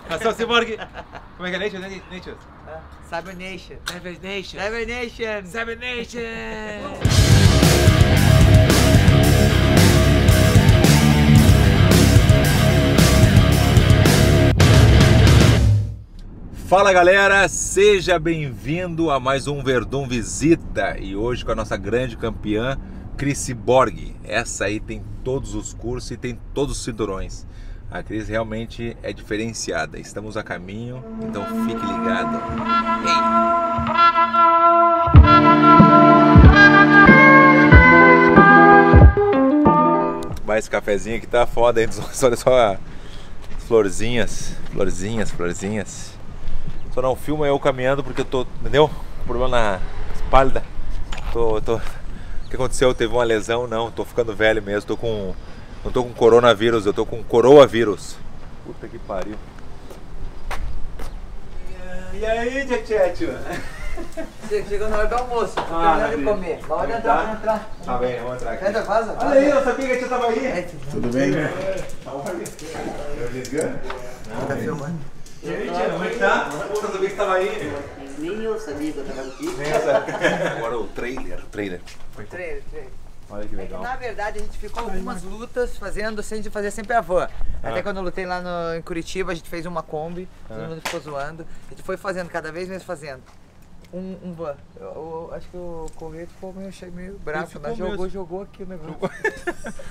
Nação Cyborg. Como é que é Nation? Nation? Cyber Nation. Cyber Nation. Cyber Nation. Cyber Nation. Fala galera, seja bem-vindo a mais um Verdun Visita e hoje com a nossa grande campeã Cris Borg. Essa aí tem todos os cursos e tem todos os cinturões. A Cris realmente é diferenciada. Estamos a caminho, então fique ligado. Vai, esse cafezinho aqui tá foda, hein? Olha só florzinhas, florzinhas, florzinhas. Só não filma eu caminhando porque eu tô, entendeu? Problema na espalda. O que aconteceu? Teve uma lesão? Não, tô ficando velho mesmo. Não tô com coronavírus, eu tô com coroavírus. Puta que pariu. E aí, Tchetchetio? Você chegou na hora do almoço, tô terminando de comer. Pode entrar, pode entrar. Tá bem, vamos entrar aqui. Entra, vaza. Olha aí, eu sabia que a tia tava aí. Tudo bem, né? Tá filmando? E aí, tia, como é que tá? Você sabia que tava aí? Nem eu sabia que eu tava aqui. Agora o trailer. Treino. Olha que É que, na verdade, a gente ficou algumas lutas fazendo, sem fazer sempre a van. Até quando eu lutei lá em Curitiba, a gente fez uma Kombi, todo mundo ficou zoando. A gente foi fazendo, cada vez mais fazendo. Um van. Eu acho que o Correio ficou meio bravo, mas jogou aqui o negócio.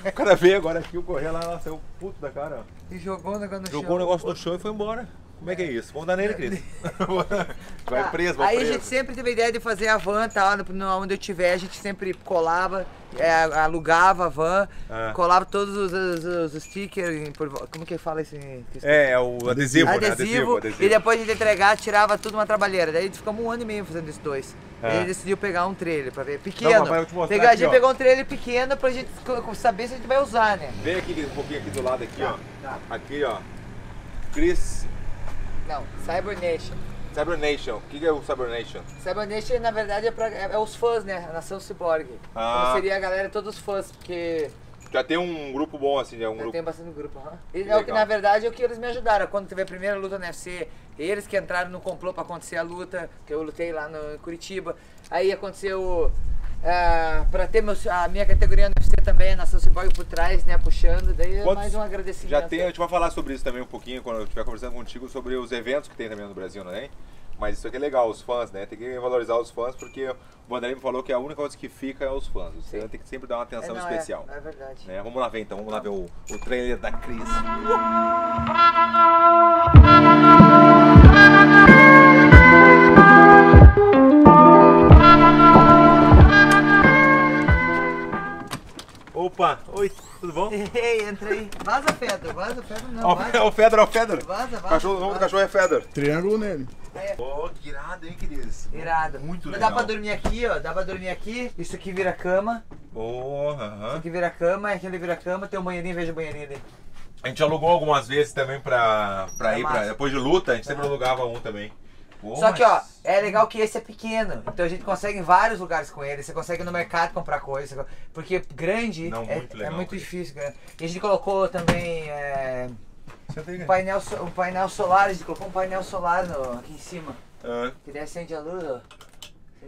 O cara veio agora aqui, o Correio lá, saiu puto da cara. E jogou o negócio no chão. Jogou o negócio no chão e foi embora. Como é que é isso? Vamos dar nele, Cris. Vai preso, vai Aí preso. a gente sempre teve a ideia de fazer a van, tá? Onde eu tiver, a gente sempre colava, alugava a van, colava todos os stickers, como que fala esse? É o adesivo, né? Adesivo, e depois a gente entregar, tirava tudo uma trabalheira. Daí a gente ficamos 1 ano e meio fazendo esses dois. Aí a gente decidiu pegar um trailer pra ver, pequeno. Não, papai, eu vou te mostrar A aqui, gente ó. pegou um trailer pequeno pra gente saber se a gente vai usar, né? Vem aqui um pouquinho aqui do lado aqui, ó. Aqui, ó. Cris. Não, Cyber Nation. Cyber Nation. O que é o Cyber Nation? Cyber Nation, na verdade, é os fãs, né? A Nação Cyborg. Então seria a galera, todos os fãs, porque... Já tem um grupo bom, assim, grupo. Tem bastante grupo, E é o que, na verdade, é o que eles me ajudaram. Quando teve a primeira luta no UFC, eles que entraram no complô pra acontecer a luta, que eu lutei lá em Curitiba. Aí aconteceu... pra ter a minha categoria no UFC também, a Nação Cyborg por trás, né, puxando, daí é mais um agradecimento. Já tem, a gente vai falar sobre isso também um pouquinho, quando eu estiver conversando contigo, sobre os eventos que tem também no Brasil, não é? Mas isso aqui é legal, os fãs, né? Tem que valorizar os fãs, porque o Vanderlei me falou que a única coisa que fica é os fãs. Você tem que sempre dar uma atenção especial. É verdade. Né? Vamos lá ver então, vamos lá ver o trailer da Cris. Opa, oi, tudo bom? Ei, entra aí. Vaza, Fedor não, Ó, vaza. o Fedor, ó, o Fedor. Vaza. O nome do cachorro é Fedor. Triângulo nele. Pô, que irado, hein, Cris? Irado. Muito Dá legal. pra dormir aqui, ó. Dá pra dormir aqui. Isso aqui vira cama. Isso aqui vira cama, aquele vira cama. Tem um banheirinho, veja o banheirinho ali. A gente alugou algumas vezes também pra ir, depois de luta, a gente sempre alugava um também. Pô, Só que, ó, é legal que esse é pequeno. Então a gente consegue em vários lugares com ele. Você consegue no mercado comprar coisa. Porque grande é muito difícil. E a gente colocou também um painel solar. A gente colocou um painel solar aqui em cima. Que daí acende a luz, ó.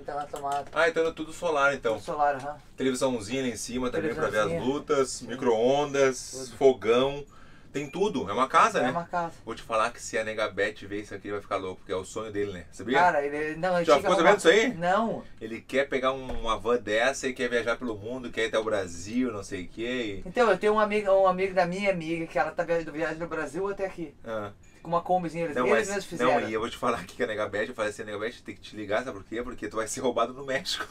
Tá na tomada. Então é tudo solar então. Tudo solar, Televisãozinha lá em cima também pra ver as lutas, micro-ondas, fogão. Tem tudo, é uma casa, né? É uma casa. Vou te falar que se a Nega Beth ver isso aqui, ele vai ficar louco, porque é o sonho dele, né? Sabia? Cara, ele já ficou sabendo disso aí? Não. Ele quer pegar uma van dessa e quer viajar pelo mundo, quer ir até o Brasil, não sei o quê. Então, eu tenho um amigo da minha amiga que ela tá viajando do Brasil até aqui. Com uma combizinha, eles mesmos fizeram. Não, e eu vou te falar aqui que a Nega Beth, eu falei assim, a Nega Beth tem que te ligar, sabe por quê? Porque tu vai ser roubado no México.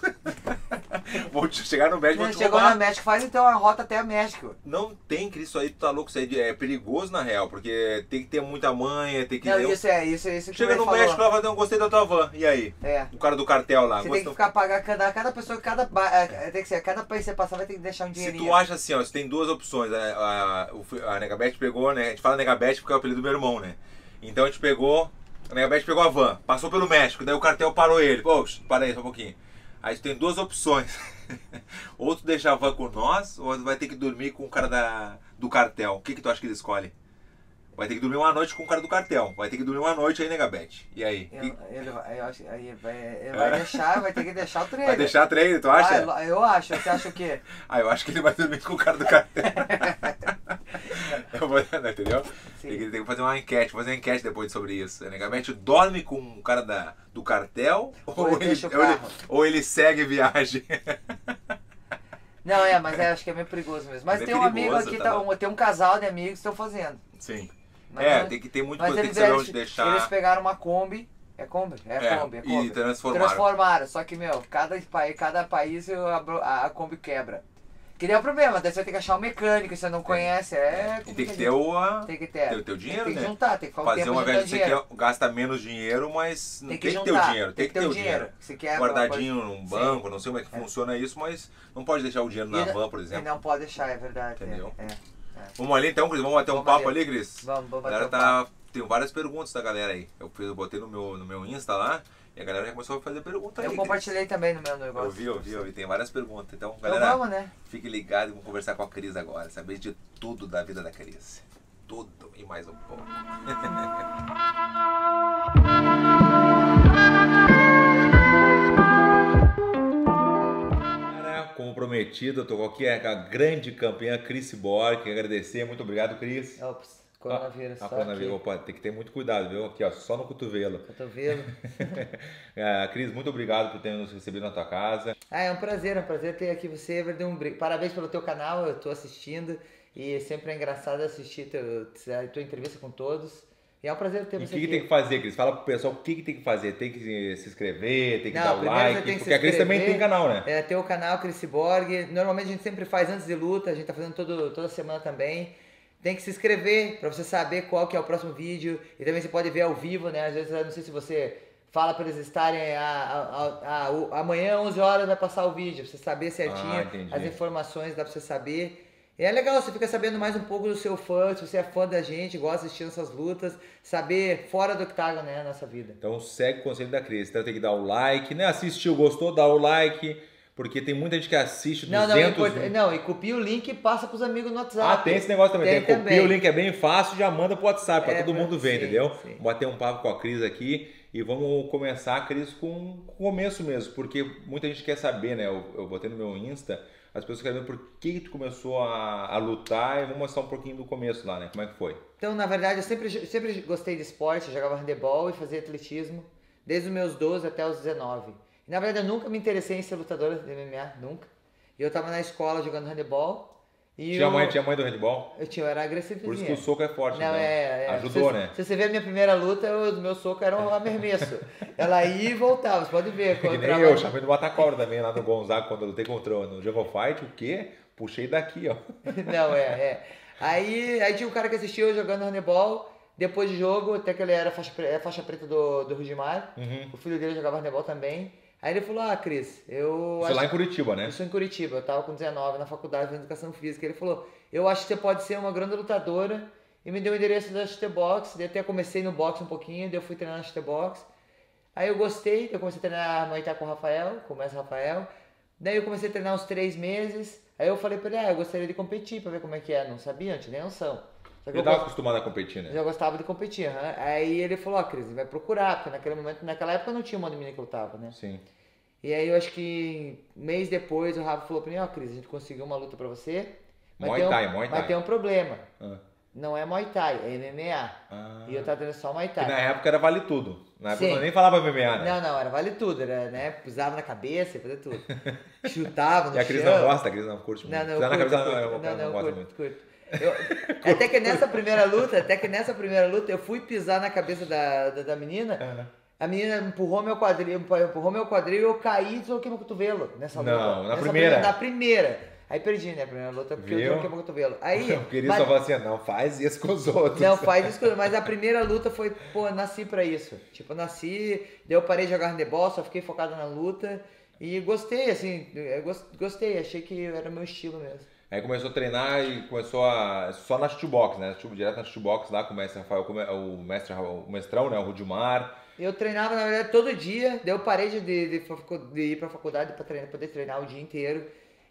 Vou chegar no México, vou te Chegou roubar. no México, faz então a rota até o México. Não tem, Cris, isso aí tu tá louco, isso aí é perigoso na real, porque tem que ter muita manha, tem que... Não, isso que chega no México, ela vai dar um gostei da tua van, e aí? O cara do cartel lá. Você tem que ficar pagando cada pessoa, cada país que você passar vai ter que deixar um dinheirinho. Se tu acha assim, ó, você tem duas opções, a Nega Beth pegou, né, a gente fala Nega Beth porque é o apelido do meu irmão, né, então a gente pegou, a Nega Beth pegou a van, passou pelo México, daí o cartel parou ele, pô, para aí só um pouquinho. Aí tu tem duas opções, ou tu deixa a van com nós, ou tu vai ter que dormir com o cara do cartel. O que tu acha que ele escolhe? Vai ter que dormir uma noite com o cara do cartel. Vai ter que dormir uma noite aí, né, Gabete? E aí? Ele vai deixar, vai ter que deixar o treino. Vai deixar treino, tu acha? Eu acho. Você acha o quê? Eu acho que ele vai dormir com o cara do cartel. Entendeu? Tem que fazer uma enquete, depois sobre isso. Né? Gabete dorme com o cara do cartel ou ele segue viagem? Não, mas acho que é meio perigoso mesmo. Mas tem um amigo aqui, tem um casal de amigos que estão fazendo. Sim. Tem que ter muito coisa, tem que saber onde deixar. Eles pegaram uma Kombi. É Kombi? É Kombi. E transformaram. Só que, cada país a Kombi quebra. Que nem é o problema, daí você vai ter que achar um mecânico, você não conhece, E tem que ter o teu dinheiro, tem que né? juntar, tem que fazer uma viagem que você gasta menos dinheiro, mas tem que ter o dinheiro. Tem que ter o dinheiro. Guardadinho num banco, não sei como é que funciona isso, mas não pode deixar o dinheiro na van, por exemplo. Não pode deixar, é verdade. Entendeu? Vamos ali então, Cris? Vamos bater um papo ali, Cris? Vamos bater um papo. Tem várias perguntas da galera aí. Eu botei no meu Insta lá. E a galera já começou a fazer perguntas aí. Eu compartilhei também no meu negócio. Eu vi. Tem várias perguntas. Então, galera, vamos, né? Fique ligado e vamos conversar com a Cris agora. Saber de tudo da vida da Cris. Tudo e mais um pouco. Como prometido, eu tô aqui com a grande campeã Cris Borg. Agradecer. Muito obrigado, Cris. Ops. Coronavírus. Coronavírus. Opa, tem que ter muito cuidado, viu? Aqui, ó, só no cotovelo. Cris, muito obrigado por ter nos recebido na tua casa. É um prazer ter aqui você, Everton. Parabéns pelo teu canal, eu tô assistindo e sempre é engraçado assistir a tua entrevista com todos. E é um prazer ter você aqui. E o que tem que fazer, Cris? Fala pro pessoal o que tem que fazer. Tem que se inscrever, tem que dar o like, porque a Cris também tem canal, né? Tem o canal Cris Borg. Normalmente a gente sempre faz antes de luta, a gente tá fazendo toda semana também. Tem que se inscrever para você saber qual que é o próximo vídeo. E também você pode ver ao vivo, né? Às vezes, eu não sei se você fala para eles estarem amanhã, 11 horas, vai passar o vídeo. Pra você saber certinho as informações, dá para você saber. E é legal, você fica sabendo mais um pouco do seu fã, se você é fã da gente, gosta de assistir essas lutas, saber fora do octágono, né, a nossa vida. Então segue o conselho da Cris. Então tem que dar o like, né? Assistiu, gostou, dá o like. Porque tem muita gente que assiste 200... Não, e copia o link e passa pros amigos no WhatsApp. Tem esse negócio também. Copia o link, é bem fácil, já manda pro WhatsApp, pra todo mundo ver, entendeu? Sim. Vamos bater um papo com a Cris aqui e vamos começar, Cris, com o começo mesmo. Porque muita gente quer saber, né? Eu botei no meu Insta, as pessoas querem ver por que tu começou a lutar e vamos mostrar um pouquinho do começo lá, né? Como é que foi? Então, na verdade, eu sempre gostei de esporte, eu jogava handebol e fazia atletismo, desde os meus 12 até os 19. Na verdade, eu nunca me interessei em ser lutadora de MMA, nunca. E eu tava na escola jogando handebol. Tinha mãe do handebol? Eu era agressivo. Por isso que o soco é forte, não, ajudou, né? Se você ver a minha primeira luta, o meu soco era um arremesso. Ela ia e voltava, você pode ver. Que nem eu, chamei do Batacobra também, lá no Gonzaga, quando eu lutei no Jungle Fight, o quê? Puxei daqui, ó. Não, Aí tinha um cara que assistiu eu jogando handebol. Depois do jogo, até que ele era faixa preta do Rudimar. O filho dele jogava handebol também. Aí ele falou, Cris, Você lá em Curitiba, né? Eu sou em Curitiba, eu tava com 19 na faculdade de educação física. Ele falou, eu acho que você pode ser uma grande lutadora. E me deu o endereço da XT Box. Daí até comecei no boxe um pouquinho, daí eu fui treinar na XT Box. Aí eu gostei, eu comecei a treinar Muay Thai com o Rafael. Daí eu comecei a treinar uns 3 meses. Aí eu falei pra ele, eu gostaria de competir pra ver como é que é. Não sabia, não tinha nem noção. Eu estava acostumado a competir, né? Já gostava de competir, Aí ele falou, Cris, vai procurar, porque naquela época não tinha uma menina que lutava, né? Sim. E aí eu acho que um mês depois o Rafa falou pra mim, Cris, a gente conseguiu uma luta pra você. Muay Thai. Mas tem um problema. Não é Muay Thai, é MMA. E eu tava treinando só Muay Thai. Que na época era vale tudo. Na época eu nem falava MMA, né? Não, era vale tudo. Era, né? Pisava na cabeça, fazia tudo. Chutava no chão. E a Cris não gosta, a Cris não curte muito. Não, eu curto. Até que nessa primeira luta eu fui pisar na cabeça da menina. A menina empurrou meu quadril e eu caí e desloquei meu cotovelo nessa luta. Não, na primeira? Na primeira. Aí perdi, né? A primeira luta porque eu desloquei meu cotovelo. Aí, eu queria só falar assim, não faz isso com os outros. Não, faz isso com os outros. Mas a primeira luta foi, nasci pra isso. Tipo, daí eu parei de jogar handebol, só fiquei focado na luta. E gostei, assim, gostei, achei que era o meu estilo mesmo. Aí começou a treinar e começou só na shootbox, né? Direto na shootbox lá com o mestre Rafael, o mestrão, né? O Rudimar. Eu treinava, na verdade, todo dia. Daí eu parei de ir pra faculdade pra poder treinar o dia inteiro.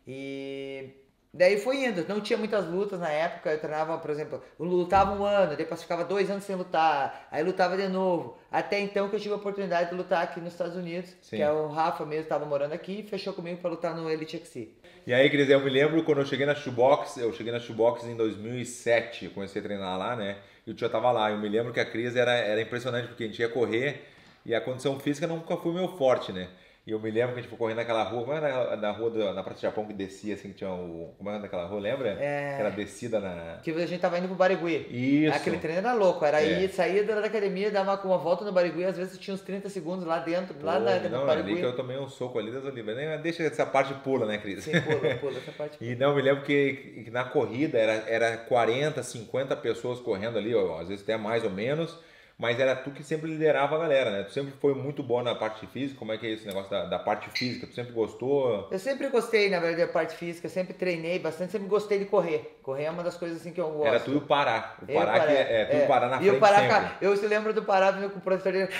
E Daí foi indo, não tinha muitas lutas na época, eu treinava, por exemplo, eu lutava um ano, depois ficava 2 anos sem lutar, aí lutava de novo. Até então que eu tive a oportunidade de lutar aqui nos Estados Unidos, Sim. que é o Rafa mesmo, estava morando aqui e fechou comigo para lutar no Elite XC. E aí, Cris, eu me lembro quando eu cheguei na Shoebox, em 2007, eu comecei a treinar lá, né? E o tio tava lá, eu me lembro que a Cris era impressionante, porque a gente ia correr e a condição física nunca foi meu forte, né? E eu me lembro que a gente foi correndo naquela rua, como era na rua na Praça do Japão que descia assim, que tinha o... Como era naquela rua, lembra? É. Que era descida na... Que a gente tava indo pro Barigui. Isso. Aquele treino era louco, era É. ir, saía da academia, dava uma volta no Barigui, às vezes tinha uns 30 segundos lá dentro, lá no Não, Barigui. ali que eu tomei um soco ali das Olivas. Deixa essa parte pula, né, Cris? Sim, pula, essa parte pula. E não, me lembro que na corrida era 40, 50 pessoas correndo ali, ó, às vezes até mais ou menos, mas era tu que sempre liderava a galera, né? Tu sempre foi muito bom na parte física. Como é que é esse negócio da parte física? Tu sempre gostou? Eu sempre gostei, na verdade, da parte física, sempre treinei bastante, sempre gostei de correr. Correr é uma das coisas assim que eu gosto. Era tu e o Pará. O Eu e o Pará, tu e o Pará na frente E o Pará, sempre. cara, eu se lembro do Pará vindo com o professor dele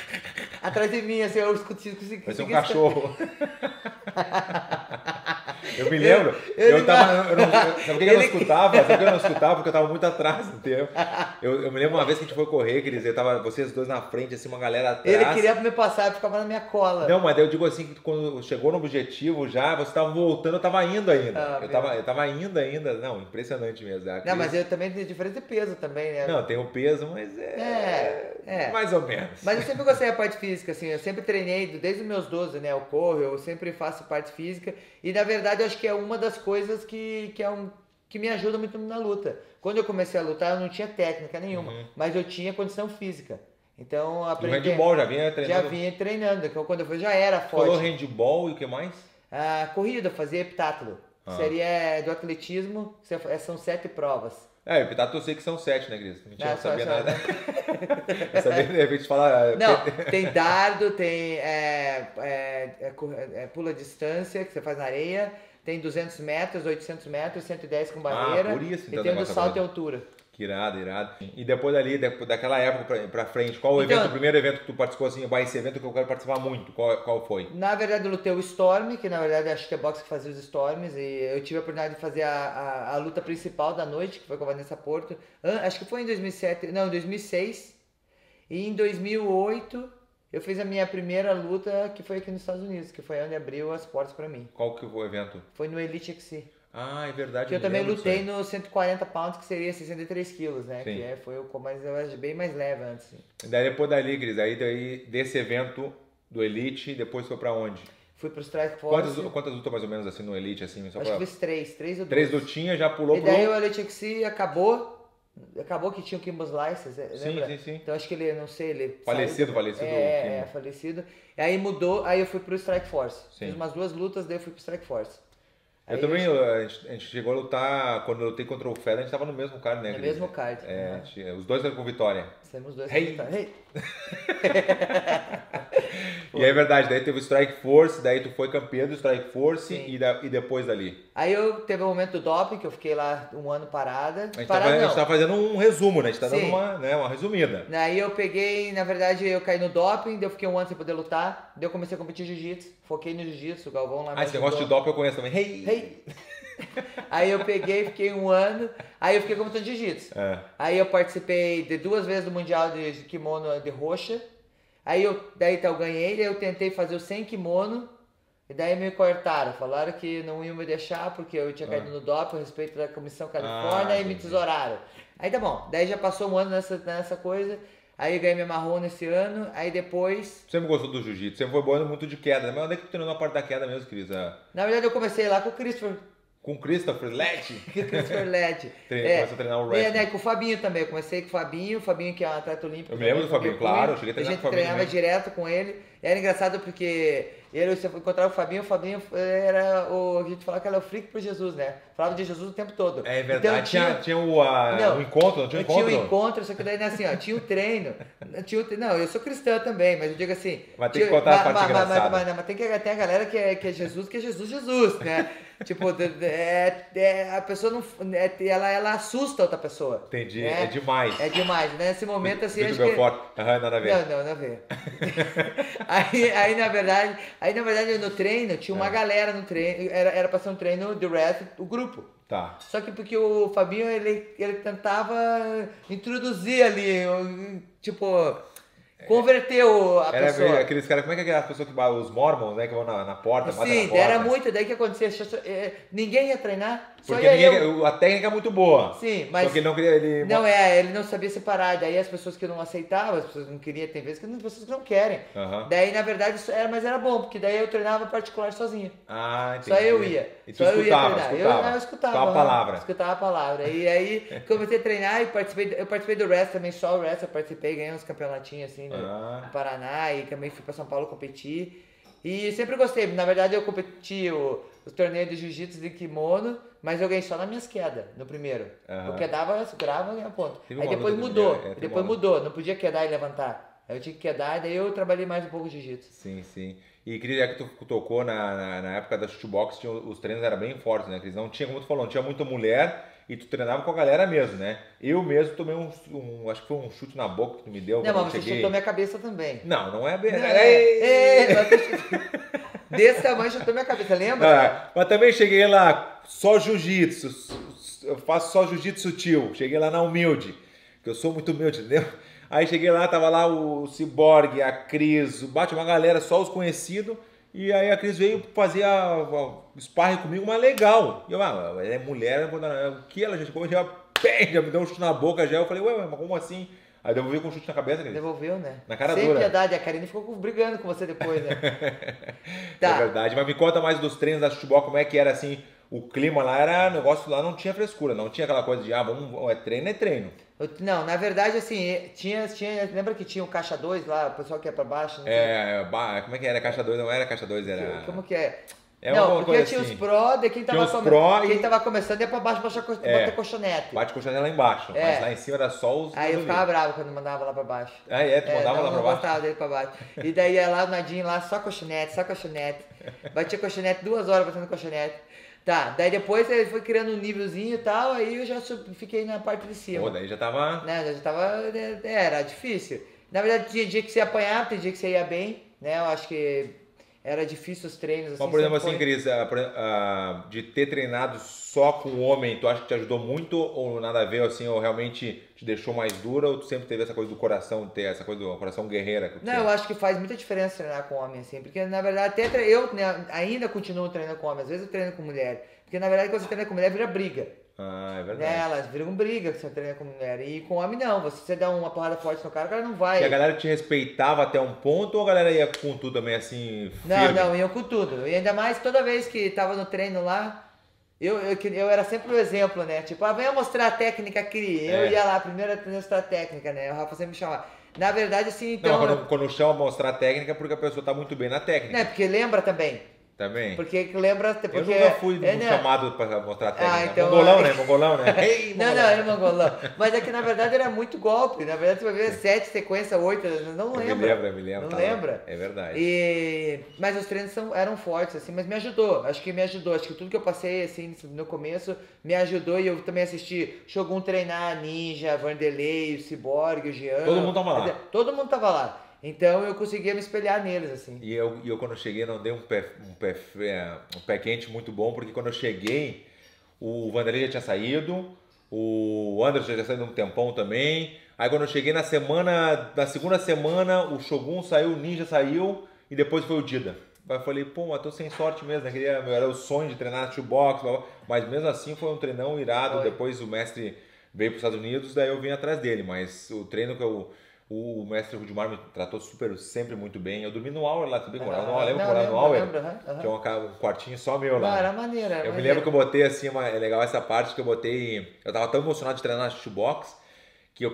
atrás de mim, assim, eu escutei. Parecia um cachorro. Eu me lembro, sabe o que eu não escutava? Sabe o que eu não escutava? Porque eu tava muito atrás, entendeu? Eu me lembro uma vez que a gente foi correr, quer dizer, tava vocês dois na frente, assim, uma galera atrás. Ele queria me passar e ficava na minha cola. Não, mas daí eu digo assim, que quando chegou no objetivo já, você tava voltando, eu tava indo ainda. Eu tava indo ainda. Não, impressionante mesmo. Não, mas eu também tenho diferença de peso também, né? Não, tem o peso, mas mais ou menos. Mas eu sempre gostei da parte física, assim, eu sempre treinei, desde os meus 12, né, eu corro, eu sempre faço parte física, e na verdade eu acho que é uma das coisas que me ajuda muito na luta. Quando eu comecei a lutar, eu não tinha técnica nenhuma, mas eu tinha condição física. Então, aprendi. O handball já vinha treinando? Já vinha treinando, então quando eu fui já era forte. Falou handball e o que mais? A corrida, fazia heptátulo. Seria do atletismo, são 7 provas. O heptátulo eu sei que são 7, né, Cris? Não sabia nada. Né? Eu sabia de repente falar... Não, tem dardo, tem pula distância, que você faz na areia, tem 200 metros, 800 metros, 110 com barreira, por isso, então, e tem o do salto e altura. Que irado. E depois dali, daquela época pra frente, qual o evento, o primeiro evento que tu participou assim, esse evento que eu quero participar muito, qual foi? Na verdade eu lutei o Storm, que na verdade acho que é boxe que fazia os Storms, e eu tive a oportunidade de fazer a luta principal da noite, que foi com a Vanessa Porto, acho que foi em 2007, não, em 2006, e em 2008 eu fiz a minha primeira luta, que foi aqui nos Estados Unidos, que foi onde abriu as portas pra mim. Qual que foi o evento? Foi no Elite XC. Ah, é verdade. Que eu também lutei no 140 pounds, que seria 63 quilos, né? Sim. Que foi o mais, eu acho bem mais leve antes. Sim. Daí depois dali, Cris, daí desse evento do Elite, depois foi pra onde? Fui pro Strike Force. Quantas lutas mais ou menos assim no Elite, assim? Só acho que fiz 3 ou 2. 3 lutinhas, já pulou pro... E daí o Elite XC acabou que tinha o Kimbo Slices, lembra? Sim. Então acho que ele, não sei, ele... Falecido. Falecido. E aí mudou, aí eu fui pro Strike Force. Sim. Fiz umas 2 lutas, daí eu fui pro Strike Force. Eu também, a gente chegou a lutar, quando eu lutei contra o Fed, a gente tava no mesmo card, né? No mesmo card. Os dois eram com vitória. Temos 2 Hey! com vitória. E é verdade, daí teve o Strike Force, daí tu foi campeão do Strike Force e depois dali. Aí eu teve um momento do doping, que eu fiquei lá um ano parada. A gente tá fazendo um resumo, né? A gente tá dando uma resumida. Aí eu peguei, na verdade, eu caí no doping, daí eu fiquei um ano sem poder lutar, daí eu comecei a competir jiu-jitsu, foquei no jiu-jitsu, o Galvão lá. Esse negócio de doping eu conheço também. Hey! Aí eu peguei, fiquei um ano, aí eu fiquei competindo jiu-jitsu. Aí eu participei de 2 vezes do Mundial de kimono de roxa. Aí eu ganhei, daí eu tentei fazer o sem kimono, e daí me cortaram. Falaram que não iam me deixar porque eu tinha caído no doping, a respeito da Comissão Califórnia, e me tesouraram. Aí tá bom, daí já passou um ano nessa coisa, aí eu ganhei minha marrom nesse ano, aí depois... Sempre gostou do jiu-jitsu, sempre foi bom muito de queda, mas onde é que tu treinou na parte da queda mesmo, Cris? Na verdade eu comecei lá com o Christopher. Com o Christopher Lett? Christopher Lett. Começou a treinar o wrestling. Né, com o Fabinho também. Eu comecei com o Fabinho que é um atleta olímpico. Eu me lembro do Fabinho, claro. Eu cheguei a treinar com o Fabinho. A gente treinava direto com ele. Era engraçado porque você encontrava o Fabinho era a gente falava que era o freak pro Jesus, né? Falava de Jesus o tempo todo. É verdade. Então, tinha o encontro, não tinha encontro? Tinha o encontro, só que daí assim, ó, tinha o treino. Não, eu sou cristã também, mas eu digo assim... Mas tem que contar a parte engraçada. Mas tem a galera que é Jesus, Jesus, né? Tipo, a pessoa não. Ela assusta a outra pessoa. Entendi, né? é demais. É demais, né? Nesse momento, assim, Muito acho que. forte. Nada a ver. Não, nada a ver. aí, na verdade, no treino, tinha uma galera no treino. Era pra ser um treino do resto, o grupo. Tá. Só que porque o Fabinho, ele tentava introduzir ali, tipo, converteu a pessoa. Aqueles caras, como é que é aquelas pessoas que os mormons, né, que vão na porta, batem na Sim, porta? era muito, daí que acontecia, ninguém ia treinar, só Porque ia eu. a técnica é muito boa. Sim, mas... Só que ele não queria... ele não sabia separar, daí as pessoas que não aceitavam, as pessoas que não queriam, tem vezes que tem pessoas que não querem. Daí, na verdade, mas era bom, porque daí eu treinava particular sozinho. Ah, entendi. Só eu ia. E tu Só eu ia escutava, treinar. Eu escutava. Só a palavra. Escutava a palavra. E aí, comecei a treinar e eu participei do wrestling também, só o wrestling eu participei, ganhei uns campeonatinhos assim no Paraná e também fui pra São Paulo competir. E sempre gostei, na verdade eu competi os torneios de jiu-jitsu de kimono, mas eu ganhei só nas minhas quedas, no primeiro. Eu quedava, segurava e ganhava ponto. Aí depois mudou, não podia quedar e levantar. Aí eu tinha que quedar e daí eu trabalhei mais um pouco de jiu-jitsu. Sim, sim. E Cris, já que tu tocou na época da shootbox, os treinos eram bem fortes, né, Cris? Não tinha, como tu falou, não tinha muita mulher e tu treinava com a galera mesmo, né? Eu mesmo tomei acho que foi um chute na boca que tu me deu. Não, mas você chutou minha cabeça também. Não é bem... Desse tamanho chutou minha cabeça, lembra? Mas também cheguei lá, só jiu-jitsu, eu faço só jiu-jitsu sutil. Cheguei lá na humilde, que eu sou muito humilde, entendeu? Aí cheguei lá, tava lá o Cyborg, a Cris, bate uma galera, só os conhecidos. E aí a Cris veio fazer a sparring comigo, mas legal. E eu, ela é mulher, o que ela já chegou, já me deu um chute na boca já. Eu falei, ué, mas como assim? Aí devolveu com um chute na cabeça, Cris. Devolveu, né? Na cara Sem dura. piedade, a Karine ficou brigando com você depois, né? Tá. É verdade, mas me conta mais dos treinos da futebol, como é que era assim, o clima lá era, negócio lá não tinha frescura, não tinha aquela coisa de, é treino. Não, na verdade, assim, lembra que tinha o caixa 2 lá, o pessoal que ia pra baixo? Como é que era? Caixa 2 não era caixa 2, era... Como que é? Não, porque tinha assim, os pro, de quem tava começando ia pra baixo bater colchonete. Bate colchonete lá embaixo, mas lá em cima era só os... Aí eu ficava bravo quando mandava lá pra baixo. Tu mandava lá pra baixo? Eu gostava dele pra baixo. E daí ia lá o Nadinho lá, só colchonete. Batia colchonete 2 horas batendo colchonete. Tá, daí depois ele foi criando um nívelzinho e tal, aí eu já fiquei na parte de cima. Pô, daí já tava... Era difícil. Na verdade, tinha dia que você apanhava, tem dia que você ia bem, né? Eu acho que era difícil os treinos. Mas, por exemplo, assim, Cris, de ter treinado só com o homem, tu acha que te ajudou muito ou nada a ver, assim, ou realmente te deixou mais dura, ou tu sempre teve essa coisa do coração, ter essa coisa do coração guerreira? Não, eu acho que faz muita diferença treinar com homem, assim, porque na verdade até eu ainda continuo treinando com homem, às vezes eu treino com mulher, porque na verdade quando você treina com mulher vira briga. É verdade. Elas viram briga que você treina com mulher. E com homem não. Você dá uma porrada forte no cara, o cara não vai. E a galera te respeitava até um ponto ou a galera ia com tudo também assim? Firme? Não, iam com tudo. E ainda mais toda vez que tava no treino lá, eu era sempre o exemplo, né? Tipo, venha mostrar a técnica aqui. Eu ia lá primeiro a mostrar a técnica, né? O Rafa sempre me chamava. Na verdade, assim, então. Não, quando chama mostrar a técnica é porque a pessoa tá muito bem na técnica. Não, porque lembra também. Também? Porque lembra... Porque, eu nunca fui chamado para mostrar a técnica. Então, Mongolão, né? Ei, não, é mongolão. Mas é que na verdade era muito golpe. Na verdade você vai ver 7 sequências, 8, não lembra. Me lembro. Não lembra. É verdade. Mas os treinos eram fortes, assim, mas me ajudou. Acho que tudo que eu passei, assim, no começo, me ajudou. E eu também assisti Shogun treinar, Ninja, Vanderlei, o Cyborg, o Jean. Todo mundo tava lá. Todo mundo tava lá. Então eu conseguia me espelhar neles, assim. E eu quando eu cheguei não dei um pé quente muito bom, porque quando eu cheguei, o Vanderlei já tinha saído, o Anderson já tinha saído um tempão também. Aí quando eu cheguei na segunda semana, o Shogun saiu, o Ninja saiu e depois foi o Dida. Aí eu falei, pô, mas tô sem sorte mesmo, né? Era o sonho de treinar na shootbox, mas mesmo assim foi um treinão irado. Depois o mestre veio para os Estados Unidos, daí eu vim atrás dele, mas o treino que o mestre Rudimar me tratou sempre muito bem. Eu dormi no Auer lá também, lembra que eu morava no Auer? Tinha um quartinho só meu lá. Era maneiro, Eu me lembro que eu botei assim, é legal essa parte que eu tava tão emocionado de treinar na shootbox, que eu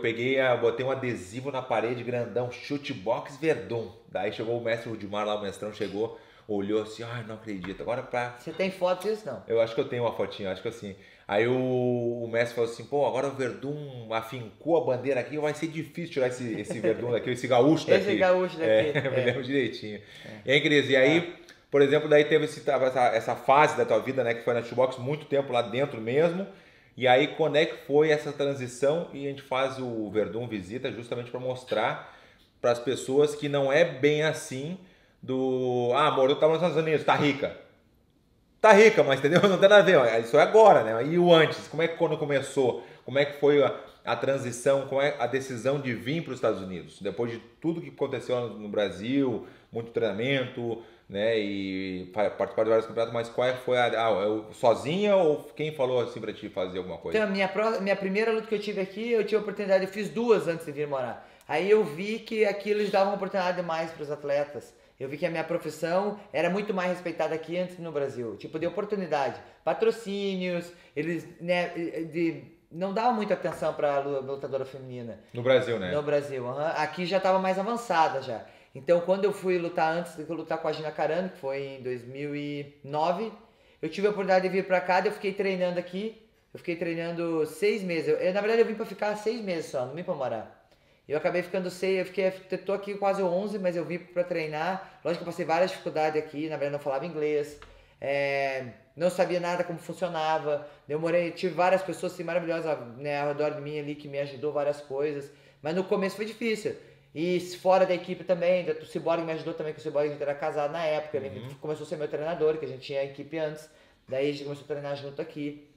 botei um adesivo na parede grandão, Shootbox Verdun. Daí chegou o mestre Rudimar lá, o mestrão chegou, olhou assim, não acredito, agora Você tem foto disso, não? Eu acho que eu tenho uma fotinha, acho que assim... Aí o mestre falou assim, pô, agora o Verdun afincou a bandeira aqui, vai ser difícil tirar esse Verdun daqui, esse gaúcho daqui. Esse gaúcho daqui. Me lembro direitinho. E aí, Cris, por exemplo, daí teve essa fase da tua vida, né, que foi na shoebox muito tempo lá dentro mesmo. E aí, quando é que foi essa transição? E a gente faz o Verdun Visita justamente para mostrar para as pessoas que não é bem assim amor, eu tava nos Estados Unidos, tá rica. Tá rica, mas entendeu? Não tem nada a ver. Isso é agora, né? E o antes? Como é que quando começou? Como é que foi a transição? Como é a decisão de vir para os Estados Unidos? Depois de tudo que aconteceu no Brasil, muito treinamento, né? E participar de vários campeonatos, mas qual foi sozinha ou quem falou assim para ti fazer alguma coisa? Então, minha primeira luta que eu tive aqui, eu tive a oportunidade, eu fiz 2 antes de vir morar. Aí eu vi que aquilo eles davam oportunidade mais para os atletas. Eu vi que a minha profissão era muito mais respeitada aqui antes no Brasil. Tipo, de oportunidade. Patrocínios, eles, né, não davam muita atenção para a lutadora feminina. No Brasil, né? No Brasil, aqui já estava mais avançada já. Então, quando eu fui lutar antes de eu lutar com a Gina Carano, que foi em 2009, eu tive a oportunidade de vir para cá, eu fiquei treinando aqui. Eu fiquei treinando 6 meses. Na verdade, eu vim para ficar 6 meses só, não vim para morar. Eu acabei ficando 6, tô aqui quase 11, mas eu vim para treinar. Lógico que eu passei várias dificuldades aqui, na verdade não falava inglês, não sabia nada como funcionava. Tive várias pessoas assim, maravilhosas, né, ao redor de mim ali que me ajudou várias coisas, mas no começo foi difícil. E fora da equipe também, o Cyborg me ajudou também, que o Cyborg a gente era casado na época, ele começou a ser meu treinador, que a gente tinha a equipe antes, daí a gente começou a treinar junto aqui.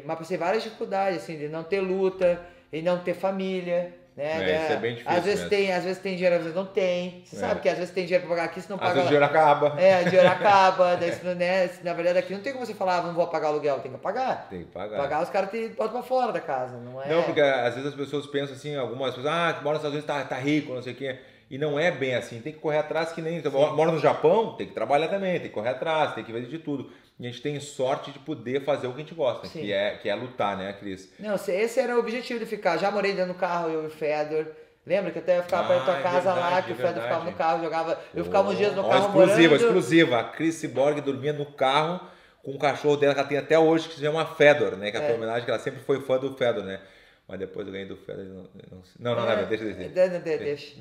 Mas passei várias dificuldades, assim, de não ter luta e não ter família. Né? Isso é bem difícil. Às vezes tem dinheiro, às vezes não tem. Você sabe que às vezes tem dinheiro pra pagar aqui, se não paga. Às vezes o dinheiro acaba. O dinheiro acaba. Daí, né? Na verdade, aqui não tem como você falar, não vou pagar aluguel, tem que pagar. Tem que pagar. Pagar, os caras te botam pra fora da casa, não é? Não, porque às vezes as pessoas pensam assim, algumas pessoas, mora nos Estados Unidos, tá rico, não sei o quê. E não é bem assim, tem que correr atrás que nem. Mora no Japão, tem que trabalhar também, tem que correr atrás, tem que fazer de tudo. E a gente tem sorte de poder fazer o que a gente gosta, que é lutar, né, Cris? Não, esse era o objetivo de ficar. Já morei dentro do carro, eu e o Fedor. Lembra que até eu ficava perto da tua casa lá, que o Fedor ficava no carro, jogava. Eu ficava uns dias no carro exclusiva. A Cris Cyborg dormia no carro com o cachorro dela que ela tem até hoje, que se chama Fedor, né? Que foi uma homenagem que ela sempre foi fã do Fedor, né? Mas depois eu ganhei do Fedor. Não, deixa.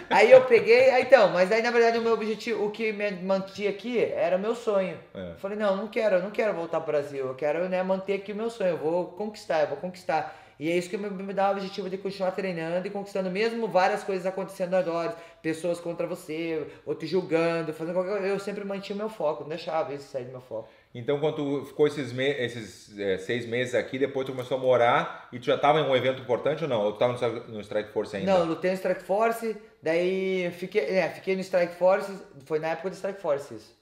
Aí eu peguei, mas aí na verdade o meu objetivo, o que me mantinha aqui era o meu sonho. Eu falei, não não quero voltar pro Brasil, eu quero, né, manter aqui o meu sonho, eu vou conquistar. E é isso que me dá o objetivo de continuar treinando e conquistando, mesmo várias coisas acontecendo ao redor, pessoas contra você, ou te julgando, fazendo qualquer coisa. Eu sempre mantinha o meu foco, não deixava isso sair do meu foco. Então, quando tu ficou esses 6 meses aqui, depois tu começou a morar e tu já estava em um evento importante ou não? Ou tu estava no Strike Force ainda? Não, eu lutei no Strike Force, daí fiquei no Strike Force, foi na época do Strike Force isso.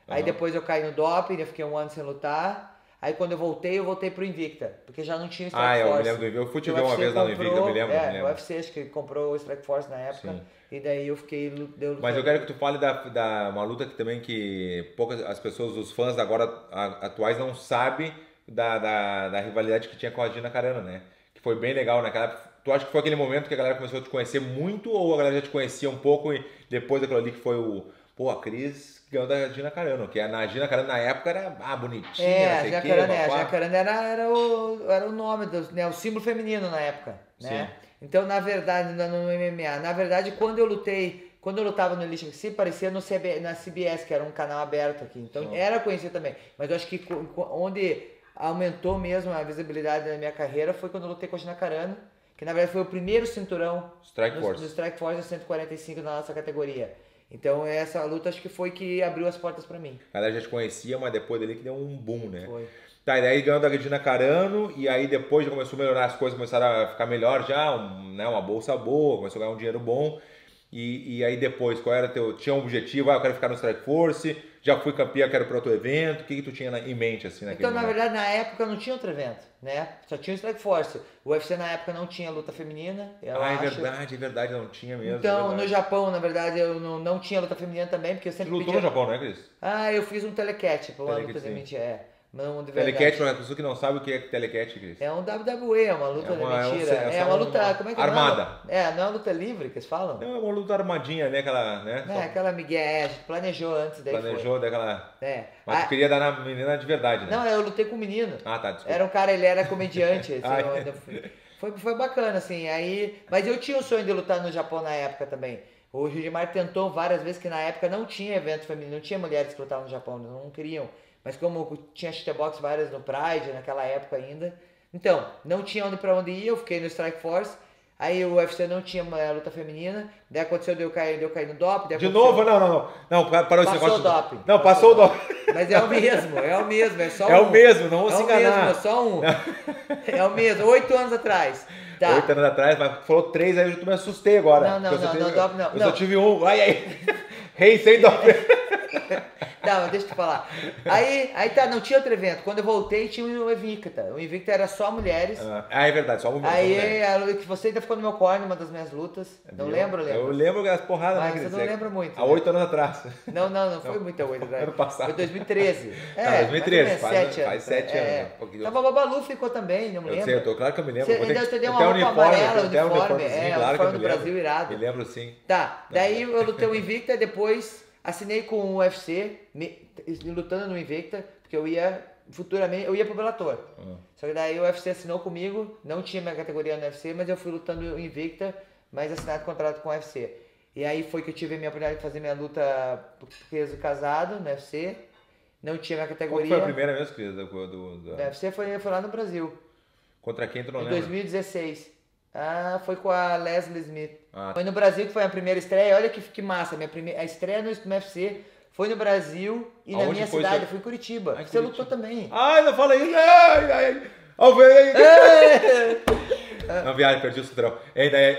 Aí depois eu caí no doping, eu fiquei 1 ano sem lutar. Aí quando eu voltei pro Invicta, porque já não tinha Strike Force. Eu me lembro do Invicta. Eu fui te ver uma vez lá no Invicta, eu me lembro. O UFC acho que comprou o Strike Force na época. Sim. E daí eu fiquei... Mas eu quero que tu fale da uma luta que também que poucas as pessoas, os fãs agora atuais não sabem da rivalidade que tinha com a Gina Carano, né? Que foi bem legal naquela época. Tu acha que foi aquele momento que a galera começou a te conhecer muito ou a galera já te conhecia um pouco e depois daquilo ali que foi a Cris ganhou da Gina Carano, que a Gina Carano na época era bonitinha, a Gina Carano era o nome, o símbolo feminino na época, né? Sim. Então, na verdade, no MMA, quando eu lutava no Elite FC, parecia na CBS, que era um canal aberto aqui, então era conhecido também, mas eu acho que onde aumentou mesmo a visibilidade da minha carreira foi quando eu lutei com a Gina Carano, que na verdade foi o primeiro cinturão do Strike Force 145 na nossa categoria. Então essa luta acho que foi que abriu as portas pra mim. A galera já te conhecia, mas depois dali que deu um boom, né? Foi. Tá, e daí ganhou da Gina Carano, e aí depois já começou a melhorar as coisas, começaram a ficar melhor já, uma bolsa boa, começou a ganhar um dinheiro bom. E aí depois, qual era tinha um objetivo? Eu quero ficar no Strike Force, já fui campeão, quero para outro evento. O que tu tinha em mente assim naquele momento? Na verdade, na época não tinha outro evento, né? Só tinha o Strike Force. O UFC na época não tinha luta feminina. É verdade, não tinha mesmo. Então, no Japão, na verdade, eu não tinha luta feminina também, porque eu sempre lutou no Japão, não é, Cris? Eu fiz um telecat pro ano presente, Telecat, para a pessoa que não sabe o que é telecat, Cris. É um WWE, é uma luta mentira. É uma luta, como é que é? Armada. Não é uma luta livre que eles falam? Não, é uma luta armadinha, né? Aquela, né? Aquela Miguel, a gente planejou antes, daí planejou daquela... Mas tu queria dar na menina de verdade, né? Não, eu lutei com um menino. Tá, desculpa. Era um cara, ele era comediante, foi bacana, assim, aí... Mas eu tinha o sonho de lutar no Japão na época também. O Ridimar tentou várias vezes, que na época não tinha evento feminino, não tinha mulheres que lutavam no Japão, não queriam. Mas como tinha shooterbox várias no Pride, naquela época ainda, então, não tinha pra onde ir, eu fiquei no Strike Force. Aí o UFC não tinha uma luta feminina, daí aconteceu de eu cair no doping. De novo? Não, parou esse negócio. Passou o doping. Não, passou o doping. Mas é o mesmo, é só um. É o mesmo, não vou se enganar. É só um. É o mesmo, 8 anos atrás. Tá. 8 anos atrás, mas falou 3, aí eu me assustei agora. Não, eu só tive um. Ai. Rei sem doping. Tá, mas deixa eu te falar. Aí tá, não tinha outro evento. Quando eu voltei, tinha o Invicta. O Invicta era só mulheres. É verdade, só mulheres. Aí você ainda ficou no meu corner, uma das minhas lutas. Não lembro. Eu lembro das porradas, mas né? Mas eu não lembro muito. Há 8 anos atrás. Não foi muita 8 anos. Ano passado. Foi 2013. 2013, faz 7 anos. Então o Babalu ficou também, não me lembro. Eu sei, claro que eu me lembro. Você deu uma roupa amarela, uniforme. Claro que eu me do Brasil irado. Me lembro sim. Tá, daí eu lutei o Invicta, depois assinei com o UFC, lutando no Invicta, porque futuramente eu ia pro Bellator. Só que daí o UFC assinou comigo, não tinha minha categoria no UFC, mas eu fui lutando no Invicta, mas assinado contrato com o UFC. E aí foi que eu tive a minha oportunidade de fazer minha luta peso casado no UFC, não tinha minha categoria. Qual foi a primeira vez, Cris? Do UFC foi lá no Brasil. Contra quem tu não lembra? Em 2016. Foi com a Leslie Smith. Foi no Brasil que foi a primeira estreia. Olha que massa. A estreia no UFC foi no Brasil e na minha cidade. Foi em Curitiba. Você lutou também. Ai, não fala isso. Não, viagem, perdi o cinturão.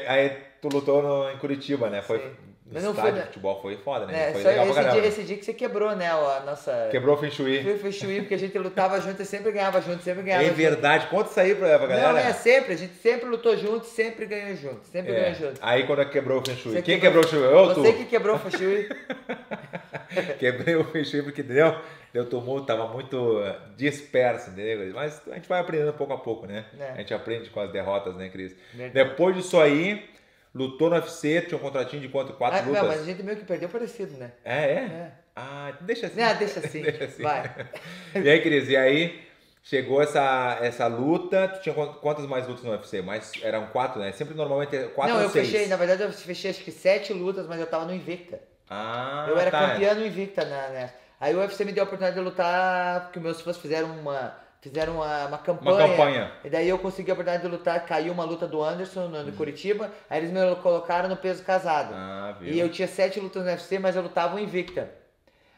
Aí tu lutou em Curitiba, né? Foi... Mas não estádio foi, de futebol foi foda, né? Foi legal pra caramba. Esse dia que você quebrou, né? A nossa... Quebrou o Feng Shui. Foi o Feng Shui, porque a gente lutava junto e sempre ganhava junto, É verdade. Conta isso aí pra galera. Não, sempre. A gente sempre lutou junto, sempre ganhou junto. Sempre ganhou junto. Aí quando quebrou o Feng Shui. Quem quebrou o Feng Shui? Eu ou tu? Você que quebrou o Feng Shui. Quebrei o Feng Shui porque deu tumulto, tava muito disperso, entendeu? Mas a gente vai aprendendo pouco a pouco, né? A gente aprende com as derrotas, né, Cris? Depois disso aí... Lutou no UFC, tinha um contratinho de quanto? 4 lutas? Não, mas a gente meio que perdeu parecido, né? É? Deixa assim. Deixa assim. Vai. E aí, Cris, chegou essa luta, tu tinha quantas mais lutas no UFC? Eram 4, né? Sempre normalmente 4 ou 6. Na verdade eu fechei acho que 7 lutas, mas eu tava no Invicta. Eu era campeão no Invicta, né? Aí o UFC me deu a oportunidade de lutar, porque meus fãs fizeram uma campanha. E daí eu consegui a oportunidade de lutar, caiu uma luta do Anderson no Curitiba, aí eles me colocaram no peso casado. Viu? E eu tinha 7 lutas no UFC, mas eu lutava o Invicta.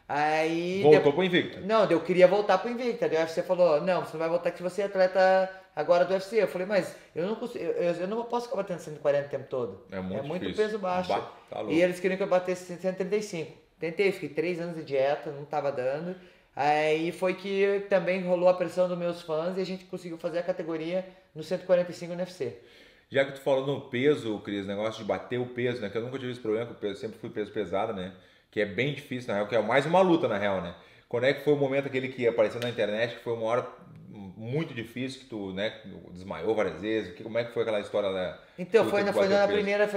Aí... Voltou pro Invicta? Não, eu queria voltar pro Invicta. Daí o UFC falou, não, você não vai voltar que você é atleta agora do UFC. Eu falei, mas eu não consigo, eu não posso ficar batendo 140 o tempo todo. É muito peso baixo. Tá louco. E eles queriam que eu batesse 135. Tentei, fiquei 3 anos de dieta, não tava dando. Aí foi que também rolou a pressão dos meus fãs e a gente conseguiu fazer a categoria no 145 no UFC. Já que tu falou no peso, Cris, negócio de bater o peso, né? Que eu nunca tive esse problema com o peso, sempre fui peso pesado, né? Que é bem difícil, na real, que é mais uma luta, na real, né? Quando é que foi o momento aquele que apareceu na internet, que foi uma hora muito difícil, que tu, né, desmaiou várias vezes? Como é que foi aquela história da... Então, foi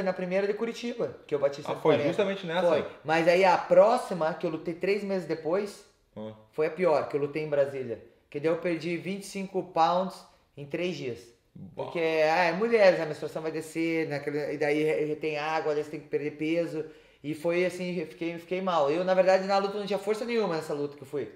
na primeira de Curitiba, que eu bati 140. Foi justamente nessa? Foi. Mas aí a próxima, que eu lutei 3 meses depois... Foi a pior, que eu lutei em Brasília. Que daí eu perdi 25 pounds em 3 dias. Porque, mulheres, a menstruação vai descer, e daí tem água, daí você tem que perder peso. E foi assim, eu fiquei mal. Eu, na verdade, na luta não tinha força nenhuma nessa luta que eu fui.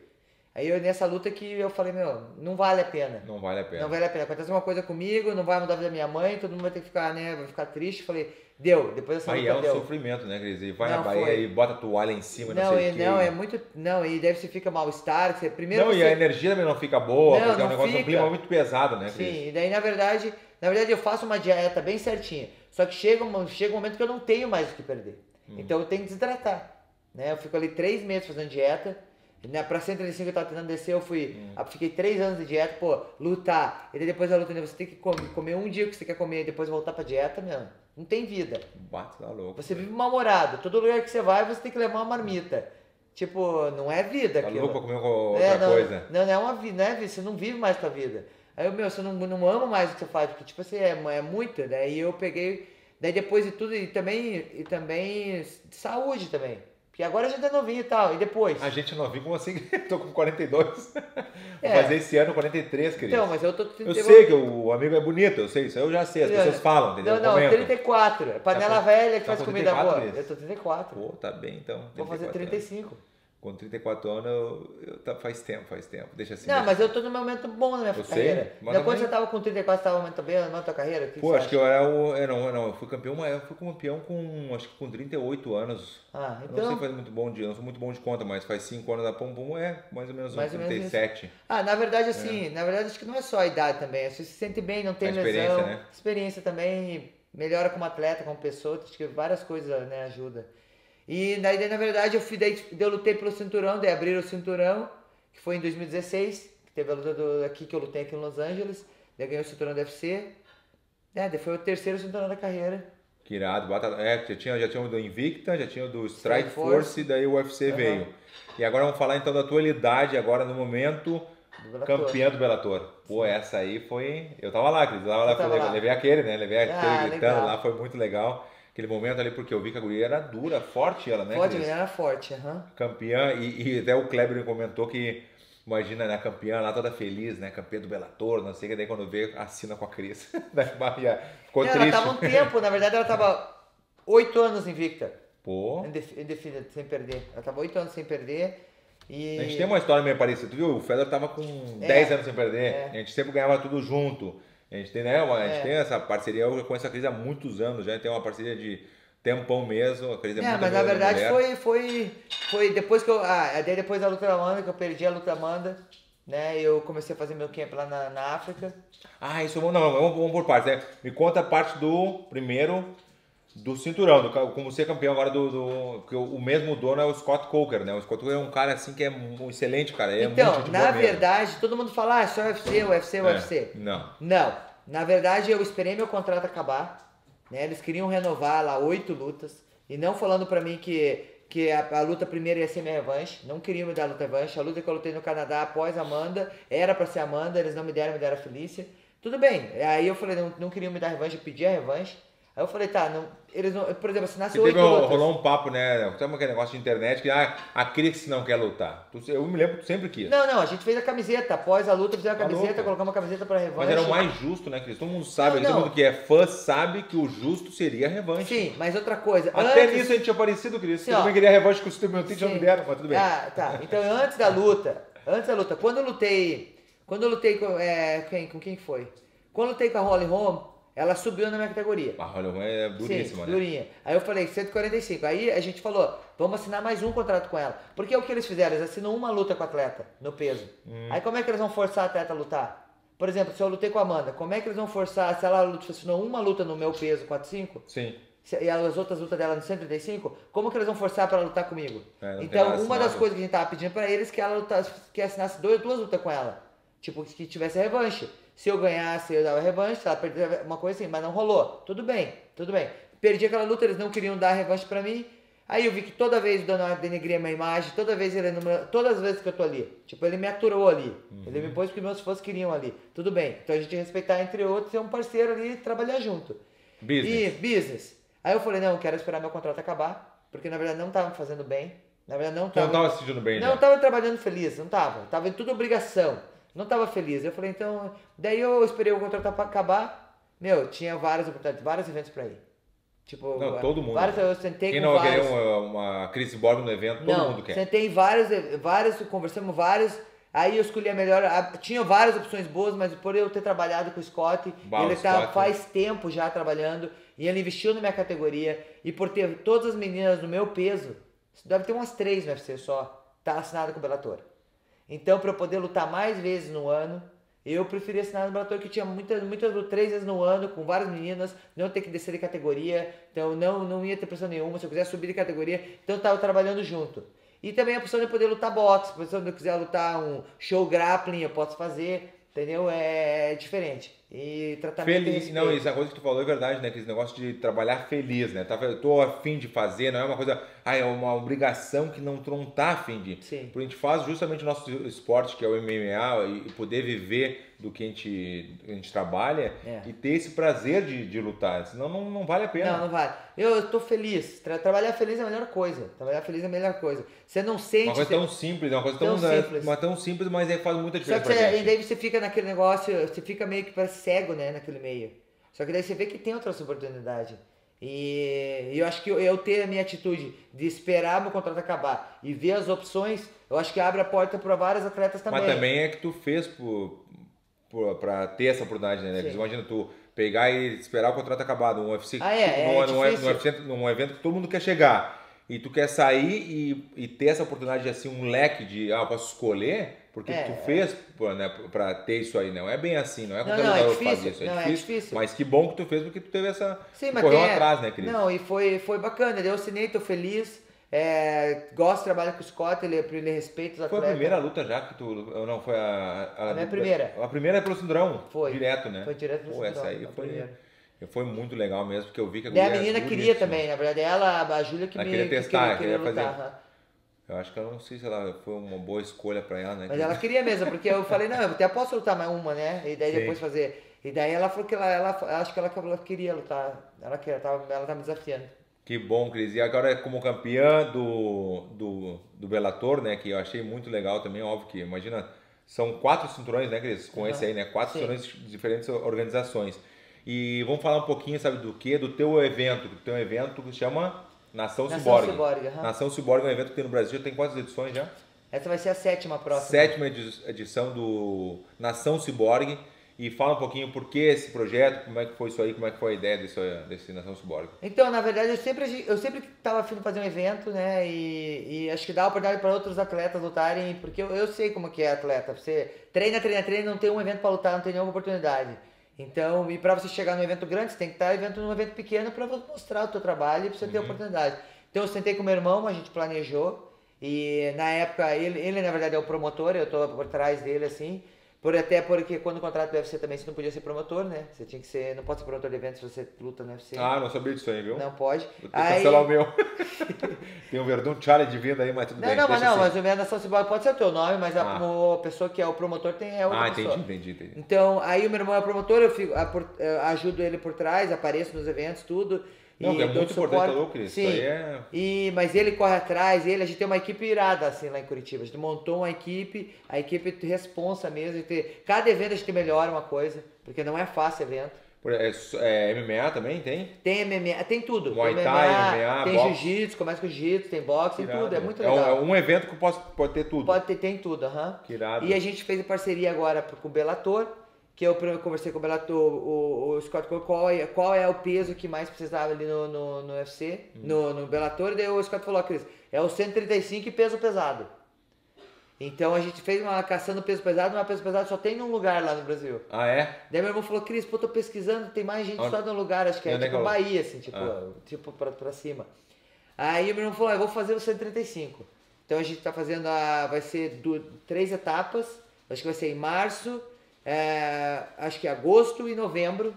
Aí nessa luta que eu falei, não vale a pena. Não vale a pena. Não vale a pena. Acontece uma coisa comigo, não vai mudar a vida da minha mãe, todo mundo vai ter que ficar, né? Vai ficar triste. Falei, deu. Depois dessa luta deu. Aí sofrimento, né, Cris? E vai na Bahia e bota a toalha em cima, e deve você fica mal-estar. E a energia também não fica boa, porque é um negócio, um clima muito pesado, né, Cris? Sim, e daí, na verdade, eu faço uma dieta bem certinha. Só que chega um momento que eu não tenho mais o que perder. Então eu tenho que desidratar. Né? Eu fico ali 3 meses fazendo dieta. Pra 135 eu tava tentando descer, eu fiquei 3 anos de dieta, lutar. E daí depois da luta, você tem que comer um dia o que você quer comer e depois voltar pra dieta, não tem vida. Tá louco. Você vive mal-humorado. Todo lugar que você vai, você tem que levar uma marmita. Tipo, não é vida aquilo. Tá louco pra comer outra coisa. Não é uma vida, não é vida, você não vive mais tua vida. Aí você não ama mais o que você faz, porque tipo assim, é muito. Daí eu peguei, daí depois de tudo, e também saúde também. Porque agora a gente é novinho e tal, e depois? A gente é novinho, como assim? Tô com 42. Vou É. fazer esse ano 43, querido. Então, mas eu tô... Eu sei que o amigo é bonito, eu sei, isso aí eu já sei, as pessoas falam, entendeu? Não, 34. É panela velha que tá faz com comida 34, boa. Cris? Eu tô 34. Pô, tá bem então. Vou fazer 34 35. anos. Com 34 anos, faz tempo. Deixa assim. Não, deixa mas assim. eu tô num momento bom na minha Eu carreira. sei, mas Não, quando também- você tava com 34, você tava num momento bem na tua carreira? O que Pô, você acho que acha? eu era o. Não, eu fui campeão, com, acho que com 38 anos. Ah, Eu não sei então... fazer muito bom de, eu não sou muito bom de conta, mas faz 5 anos da Pum Pum, mais ou menos Mais uns ou menos 37. Ah, na verdade, assim, na verdade acho que não é só a idade também. Você se sente bem, não tem A experiência, lesão. né? Experiência também, melhora como atleta, como pessoa, acho que várias coisas, né, ajuda. E daí, na verdade, daí eu lutei pelo cinturão, daí abriram o cinturão, que foi em 2016, que teve a luta aqui que eu lutei aqui em Los Angeles, daí ganhei o cinturão do UFC. Daí foi o terceiro cinturão da carreira. Que irado, já tinha o do Invicta, já tinha o do Strike Strike Force, Force. e daí o UFC Aham. veio. E agora vamos falar então da atualidade, agora no momento, Do Bellator. campeã do Bellator. Pô, essa aí foi... Eu tava lá, Cris, Você tava lá. levei aquele, né? Levei aquele gritando legal. lá, foi muito legal. Aquele momento ali, porque eu vi que a guria era dura, forte ela, né, Forte, Cris? ele era forte, aham. Campeã, e até o Kleber comentou que, imagina, né, a campeã lá toda feliz, né, campeã do Bellator, não sei o que, daí quando vê, assina com a Cris. Ficou Não, triste. ela tava um tempo, na verdade ela tava 8 anos invicta. Pô, Indefinida, sem perder. Ela tava 8 anos sem perder. E... a gente tem uma história meio parecida, tu viu? O Federer tava com 10 anos sem perder, a gente sempre ganhava tudo junto. A gente tem, né, a gente tem essa parceria, eu conheço a Cris há muitos anos, já tem uma parceria de tempão mesmo, a Cris é muito mas na amiga da verdade mulher. foi depois que eu. Daí depois da luta da Amanda, que eu perdi a luta da Amanda, né? Eu comecei a fazer meu camp lá na África. Ah, isso não, vamos por partes, né? Me conta a parte do primeiro do cinturão, como ser campeão agora porque o mesmo dono é o Scott Coker, né? O Scott Coker é um cara assim que é um excelente, cara. Ele é Então, muito gente na boa mesmo. verdade, todo mundo fala, só UFC, UFC, UFC. Não. Não. Na verdade, eu esperei meu contrato acabar, né? Eles queriam renovar lá 8 lutas. E não falando pra mim que a luta primeira ia ser minha revanche. Não queriam me dar a luta revanche. A luta que eu lutei no Canadá após a Amanda era pra ser a Amanda. Eles não me deram a Felícia. Tudo bem. Aí eu falei, não queriam me dar revanche, eu pedi a revanche. Aí eu falei, tá, não, eles não, por exemplo, assinasse 8 lutas. Rolou um papo, né? Sabe aquele negócio de internet que a Cris não quer lutar. Eu me lembro que tu sempre quis. Não, a gente fez a camiseta. Após a luta, fizemos a Tá camiseta, louco. colocamos a camiseta pra revanche. Mas era o mais justo, né, Cris? Todo mundo sabe, Não. todo mundo que é fã sabe que o justo seria a revanche. Sim, mas outra coisa. Até antes- nisso a gente tinha parecido, Cris. Sim, Eu ó. também queria a revanche com o Steve Milton, já Sim. me deram, mas tudo bem. Ah, tá. Então antes da luta, quando eu lutei com quem que foi? Quando eu lutei com a Holly Holm, ela subiu na minha categoria. A Holly Holm é duríssima, Sim, né? durinha. Aí eu falei, 145. Aí a gente falou, vamos assinar mais um contrato com ela. Porque é o que eles fizeram, eles assinam uma luta com o atleta, no peso. Aí como é que eles vão forçar a atleta a lutar? Por exemplo, se eu lutei com a Amanda, como é que eles vão forçar, se ela assinou uma luta no meu peso, 45, Sim. e as outras lutas dela no 135, como que eles vão forçar pra ela lutar comigo? Não tem Então, nada uma das assinado. coisas que a gente tava pedindo pra eles é que ela lutasse, que assinasse duas lutas com ela. Tipo, que tivesse a revanche. Se eu ganhasse, eu dava revanche, se ela perdesse uma coisa assim, mas não rolou. Tudo bem. Perdi aquela luta, eles não queriam dar revanche pra mim. Aí eu vi que toda vez o Dana denegria minha imagem, todas as vezes que eu tô ali. Tipo, ele me aturou ali. Ele me pôs porque meus fãs queriam ali. Tudo bem. Então a gente respeitar entre outros, ser um parceiro ali e trabalhar junto. Business. E business. Aí eu falei, não, quero esperar meu contrato acabar, porque na verdade não tava me fazendo bem. Na verdade não Tu não tava. tava se sentindo bem, Não já. tava trabalhando feliz, não tava. Tava em tudo obrigação. Não tava feliz. Eu falei, então. Daí eu esperei o contrato acabar. Meu, tinha várias oportunidades, vários eventos pra ir. Tipo, Não, todo mundo. Vários, eu sentei Quem com não vários. queria uma Chris Borg no evento, todo Não, mundo quer. sentei em vários, conversamos vários. Aí eu escolhi a melhor. Tinha várias opções boas, mas por eu ter trabalhado com o Scott, Bah, ele o tá Scott. faz tempo já trabalhando e ele investiu na minha categoria. E por ter todas as meninas no meu peso, deve ter umas 3 no UFC só, tá assinado com o Bellator. Então, para eu poder lutar mais vezes no ano, eu preferi assinar no Bellator, que tinha muitas 3 vezes no ano, com várias meninas, não ter que descer de categoria, então não ia ter pressão nenhuma, se eu quiser subir de categoria, então eu tava trabalhando junto. E também a opção de poder lutar boxe, se eu quiser lutar um show grappling, eu posso fazer, entendeu? É diferente. e tratamento e Feliz, respeito. não, isso é a coisa que tu falou é verdade, né? Que esse negócio de trabalhar feliz, né? Tô a fim de fazer, não é uma coisa, é uma obrigação que tu não tá a fim de. Sim. Porque a gente faz justamente o nosso esporte, que é o MMA, e poder viver do que a gente trabalha e ter esse prazer de lutar, senão não vale a pena. Não vale. Eu tô feliz. Trabalhar feliz é a melhor coisa. Trabalhar feliz é a melhor coisa. Você não sente... Uma coisa tão simples, uma coisa tão simples, mas faz muita diferença Só que pra gente. e daí você fica naquele negócio, você fica meio que cego, né, naquele meio. Só que daí você vê que tem outras oportunidades. E eu acho que eu ter a minha atitude de esperar meu contrato acabar e ver as opções, eu acho que abre a porta para vários atletas também. Mas também é que tu fez pra ter essa oportunidade, né? Imagina tu pegar e esperar o contrato acabado, um UFC, num evento que todo mundo quer chegar, e tu quer sair e ter essa oportunidade de assim, um leque de, eu posso escolher, porque tu fez pra ter isso aí, não é bem assim, não é qualquer lugar que faz isso, é difícil, mas que bom que tu fez, porque tu teve essa, correu atrás, né, Cris? Não, e foi bacana, eu assinei, tô feliz. Gosto de trabalhar com o Scott, ele respeita os atletas. Foi a primeira luta já que tu... Não, foi a minha primeira. A primeira é pelo cinturão? Foi. Direto, né? Foi direto pelo cinturão. Essa aí foi muito legal mesmo, porque eu vi que a mulher... a menina queria também, na verdade, a Júlia que queria testar, queria lutar. Fazer... Eu acho que eu não sei se ela foi uma boa escolha pra ela, né? Mas ela queria mesmo, porque eu falei, não, eu até posso lutar mais uma, né? E daí depois fazer... E daí ela falou que acho que ela queria lutar, ela tá me desafiando. Que bom, Cris. E agora como campeã do Bellator, né? Que eu achei muito legal também, óbvio que, imagina, são 4 cinturões, né, Cris? Com esse aí, né? 4 cinturões de diferentes organizações. E vamos falar um pouquinho, sabe, do teu evento. O teu evento que se chama Nação Cyborg. Nação Cyborg é um evento que tem no Brasil, tem quantas edições já? Essa vai ser a 7ª próxima. 7ª edição do Nação Cyborg. E fala um pouquinho por que esse projeto, como é que foi isso aí, como é que foi a ideia desse Nação Cyborg. Então, na verdade, eu sempre estava afim de fazer um evento, né, e acho que dá a oportunidade para outros atletas lutarem, porque eu sei como que é atleta, você treina, não tem um evento para lutar, não tem nenhuma oportunidade. Então, e para você chegar num evento grande, você tem que estar num evento pequeno para mostrar o teu trabalho e para você ter oportunidade. Então, eu sentei com meu irmão, a gente planejou, e na época, ele na verdade é o promotor, eu estou por trás dele, assim, até porque quando o contrato do UFC também você não podia ser promotor, né? Você tinha que ser, não pode ser promotor de eventos se você luta no UFC. Ah, não sabia disso aí, viu? Não pode. Vou ter que cancelar o meu. Tem um Verdun Challenge vindo aí, mas tudo bem. Mas o meu Nação Cyborg pode ser o teu nome, mas a pessoa que é o promotor é outra pessoa. Entendi. Então, aí o meu irmão é promotor, eu ajudo ele por trás, apareço nos eventos, tudo. Não, que é muito importante, louco, Cris. Sim, mas ele corre atrás, a gente tem uma equipe irada assim lá em Curitiba. A gente montou uma equipe, a equipe responsa mesmo. Cada evento a gente melhora uma coisa, porque não é fácil evento. MMA também tem? Tem MMA, tem tudo. Muay tem Thai, MMA, tem jiu-jitsu, começa com jiu-jitsu, tem boxe, tem tudo, é muito legal. É um evento que pode ter tudo. Tem tudo, Que irado. E a gente fez parceria agora com o Bellator, que eu conversei com o Bellator, o Scott, qual é o peso que mais precisava ali no UFC, no Bellator, e daí o Scott falou, Cris, é o 135 e peso pesado. Então a gente fez uma caçando peso pesado, mas peso pesado só tem num lugar lá no Brasil. Ah, é? Daí meu irmão falou, Cris, tô pesquisando, tem mais gente só num lugar, acho que é tipo Bahia, assim, tipo pra cima. Aí o meu irmão falou, eu vou fazer o 135. Então a gente tá fazendo, vai ser 3 etapas, acho que vai ser em março, acho que agosto e novembro.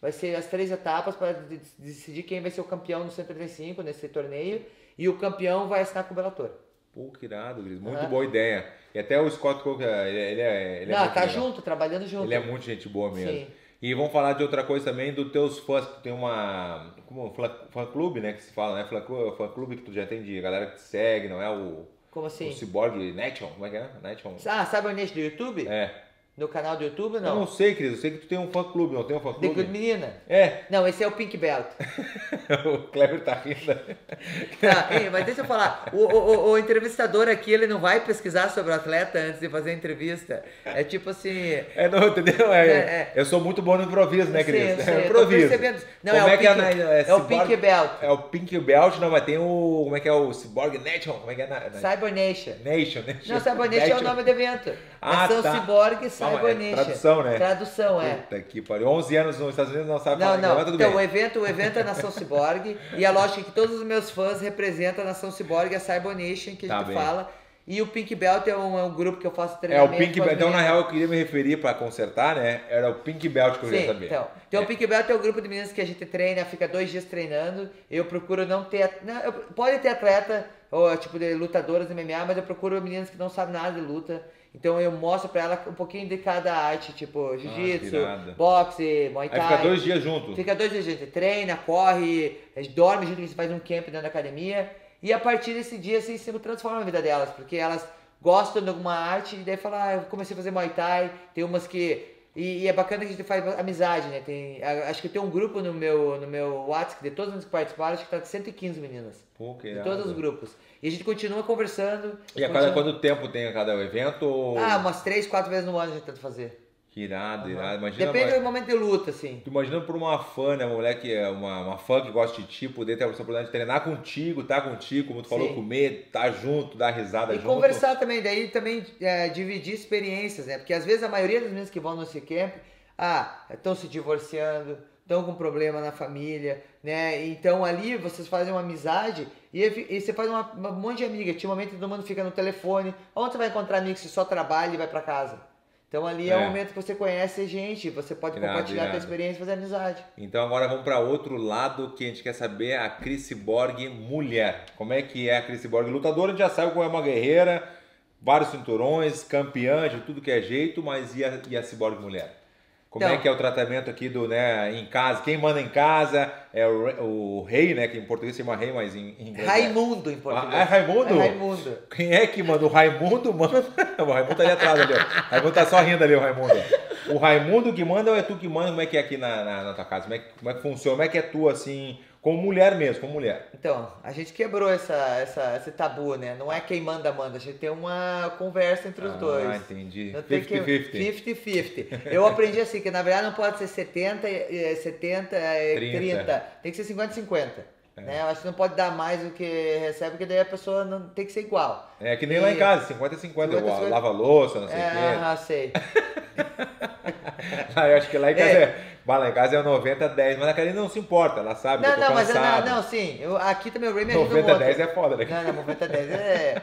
Vai ser as 3 etapas para decidir quem vai ser o campeão no 135 nesse torneio. E o campeão vai assinar com o Bellator. Pô, que irado, Cris. Muito boa ideia. E até o Scott Cook, ele é não, muito tá legal. junto, trabalhando junto. Ele é muito gente boa mesmo. Sim. E vamos falar de outra coisa também, dos teus fãs, que tu tem um fã-clube, né, que se fala, né? Fã-clube que tu já tem de galera que te segue, não é o... Como assim? O Cyborg Nation, como é que é? Nation. Sabe o Nation do YouTube? No canal do YouTube, não? Eu não sei, Cris. Eu sei que tu tem um fã-clube, não tem um fã-clube? The Good Menina? Não, esse é o Pink Belt. O Kleber tá rindo. Mas deixa eu falar. O entrevistador aqui, ele não vai pesquisar sobre o atleta antes de fazer a entrevista. É tipo assim... Não, entendeu? Eu sou muito bom no improviso, né, Cris? Eu improviso. tô percebendo. Não, é o Pink Belt. É o Pink Belt, não, mas tem o... Como é que é o Cyborg Nation? Como é que é? Cyber Nation. Nation. Não, Cyber Nation é o nome do evento. Nação Cyborg Cyber Nation. Tradução, né? Tradução, Puta que pariu. 11 anos nos Estados Unidos não sabe falar. Não. Então, o evento é Nação Cyborg. E a lógica é que todos os meus fãs representam a Nação Cyborg e a Cyber Nation, que a gente fala. E o Pink Belt é um grupo que eu faço É, o treinamento. Pink com as Belt. Então, na meninas. real, eu queria me referir pra consertar, né? Era o Pink Belt que eu queria Sim, saber. então o Pink Belt é um grupo de meninas que a gente treina, fica 2 dias treinando. Eu procuro não ter. Pode ter atleta, ou tipo de lutadoras de MMA, mas eu procuro meninas que não sabem nada de luta. Então eu mostro pra ela um pouquinho de cada arte, tipo jiu-jitsu, irado. boxe, muay Aí thai. fica 2 dias junto. Fica 2 dias, a gente treina, corre, a gente dorme junto, a gente faz um camp dentro da academia. E a partir desse dia, assim, se transforma a vida delas, porque elas gostam de alguma arte e daí falam, eu comecei a fazer Muay Thai, tem umas que... E é bacana que a gente faz amizade, né? Acho que tem um grupo no meu WhatsApp, de todos os que participaram, acho que tá de 115 meninas. Pô, que De irado. todos os grupos. E a gente continua conversando. E a cada quanto tempo tem a cada evento? Ou... Umas 3, 4 vezes no ano a gente tenta fazer. Que irado, irado. Imagina, Depende do momento de luta, assim. tu imagina por uma fã, né? Uma mulher que é uma fã que gosta de ti, poder ter a oportunidade de treinar contigo, tá contigo, como tu falou, Sim. comer, tá junto, dar risada E junto. conversar também, daí também dividir experiências, né? Porque às vezes a maioria das meninas que vão nesse camp, estão se divorciando, estão com problema na família, né? Então ali vocês fazem uma amizade e você faz um monte de amiga. Tinha um momento que todo mundo fica no telefone. Onde você vai encontrar amigos que só trabalha e vai pra casa? Então ali é o momento que você conhece gente, você pode compartilhar a tua experiência e fazer amizade. Então agora vamos para outro lado que a gente quer saber, a Cris Borg mulher. Como é que é a Cris Borg? Lutadora, a gente já sabe como é uma guerreira, vários cinturões, campeã de tudo que é jeito, mas e a Cyborg mulher? Como Então, é que é o tratamento aqui do, né, em casa? Quem manda em casa é o rei, né? Que em português se chama rei, mas em inglês Raimundo em português. é Raimundo? É Raimundo. Quem é que manda? O Raimundo manda. O Raimundo tá ali atrás ali, ó. O Raimundo tá só rindo ali, o Raimundo. O Raimundo que manda ou é tu que manda? Como é que é aqui na tua casa? Como é que funciona? Como é que é tu, assim, como mulher mesmo, como mulher? Então, a gente quebrou esse tabu, né? Não é quem manda, a gente tem uma conversa entre os dois. Ah, entendi. Não tem que- 50-50. 50-50. Eu aprendi assim, que na verdade não pode ser 70, 30. Tem que ser 50-50. Né? Eu acho que não pode dar mais do que recebe, porque daí a pessoa não tem que ser igual. É que nem lá em casa, 50-50. Eu 50-50. lavo a louça, não sei o quê. Sei. Eu acho que lá em casa lá em casa é 90-10, mas a Karine não se importa, ela sabe que eu tô Não, mas cansado. sim. Aqui também o Ray me ajuda muito. 90-10 é foda, né? Não, 90-10 é...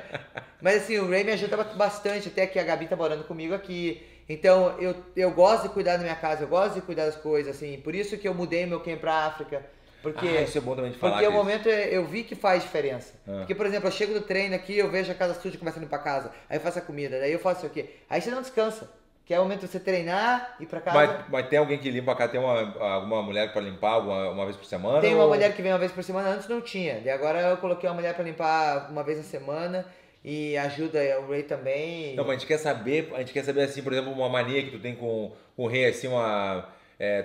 Mas assim, o Ray me ajuda bastante, até que a Gabi tá morando comigo aqui. Então, eu gosto de cuidar da minha casa, eu gosto de cuidar das coisas, assim. Por isso que eu mudei meu camp pra África. Porque, isso é bom também de falar. porque o disso. momento eu vi que faz diferença. Porque, por exemplo, eu chego do treino aqui, eu vejo a casa suja, começo a limpar a casa. Aí eu faço a comida, daí eu faço o quê? Aí você não descansa. Que é o momento de você treinar, ir pra casa. Mas tem alguém que limpa a casa? Tem alguma mulher pra limpar uma vez por semana? Tem uma mulher que vem uma vez por semana, antes não tinha. E agora eu coloquei uma mulher pra limpar uma vez na semana. E ajuda o Ray também. Não, mas a gente quer saber assim, por exemplo, uma mania que tu tem com o Rei, assim,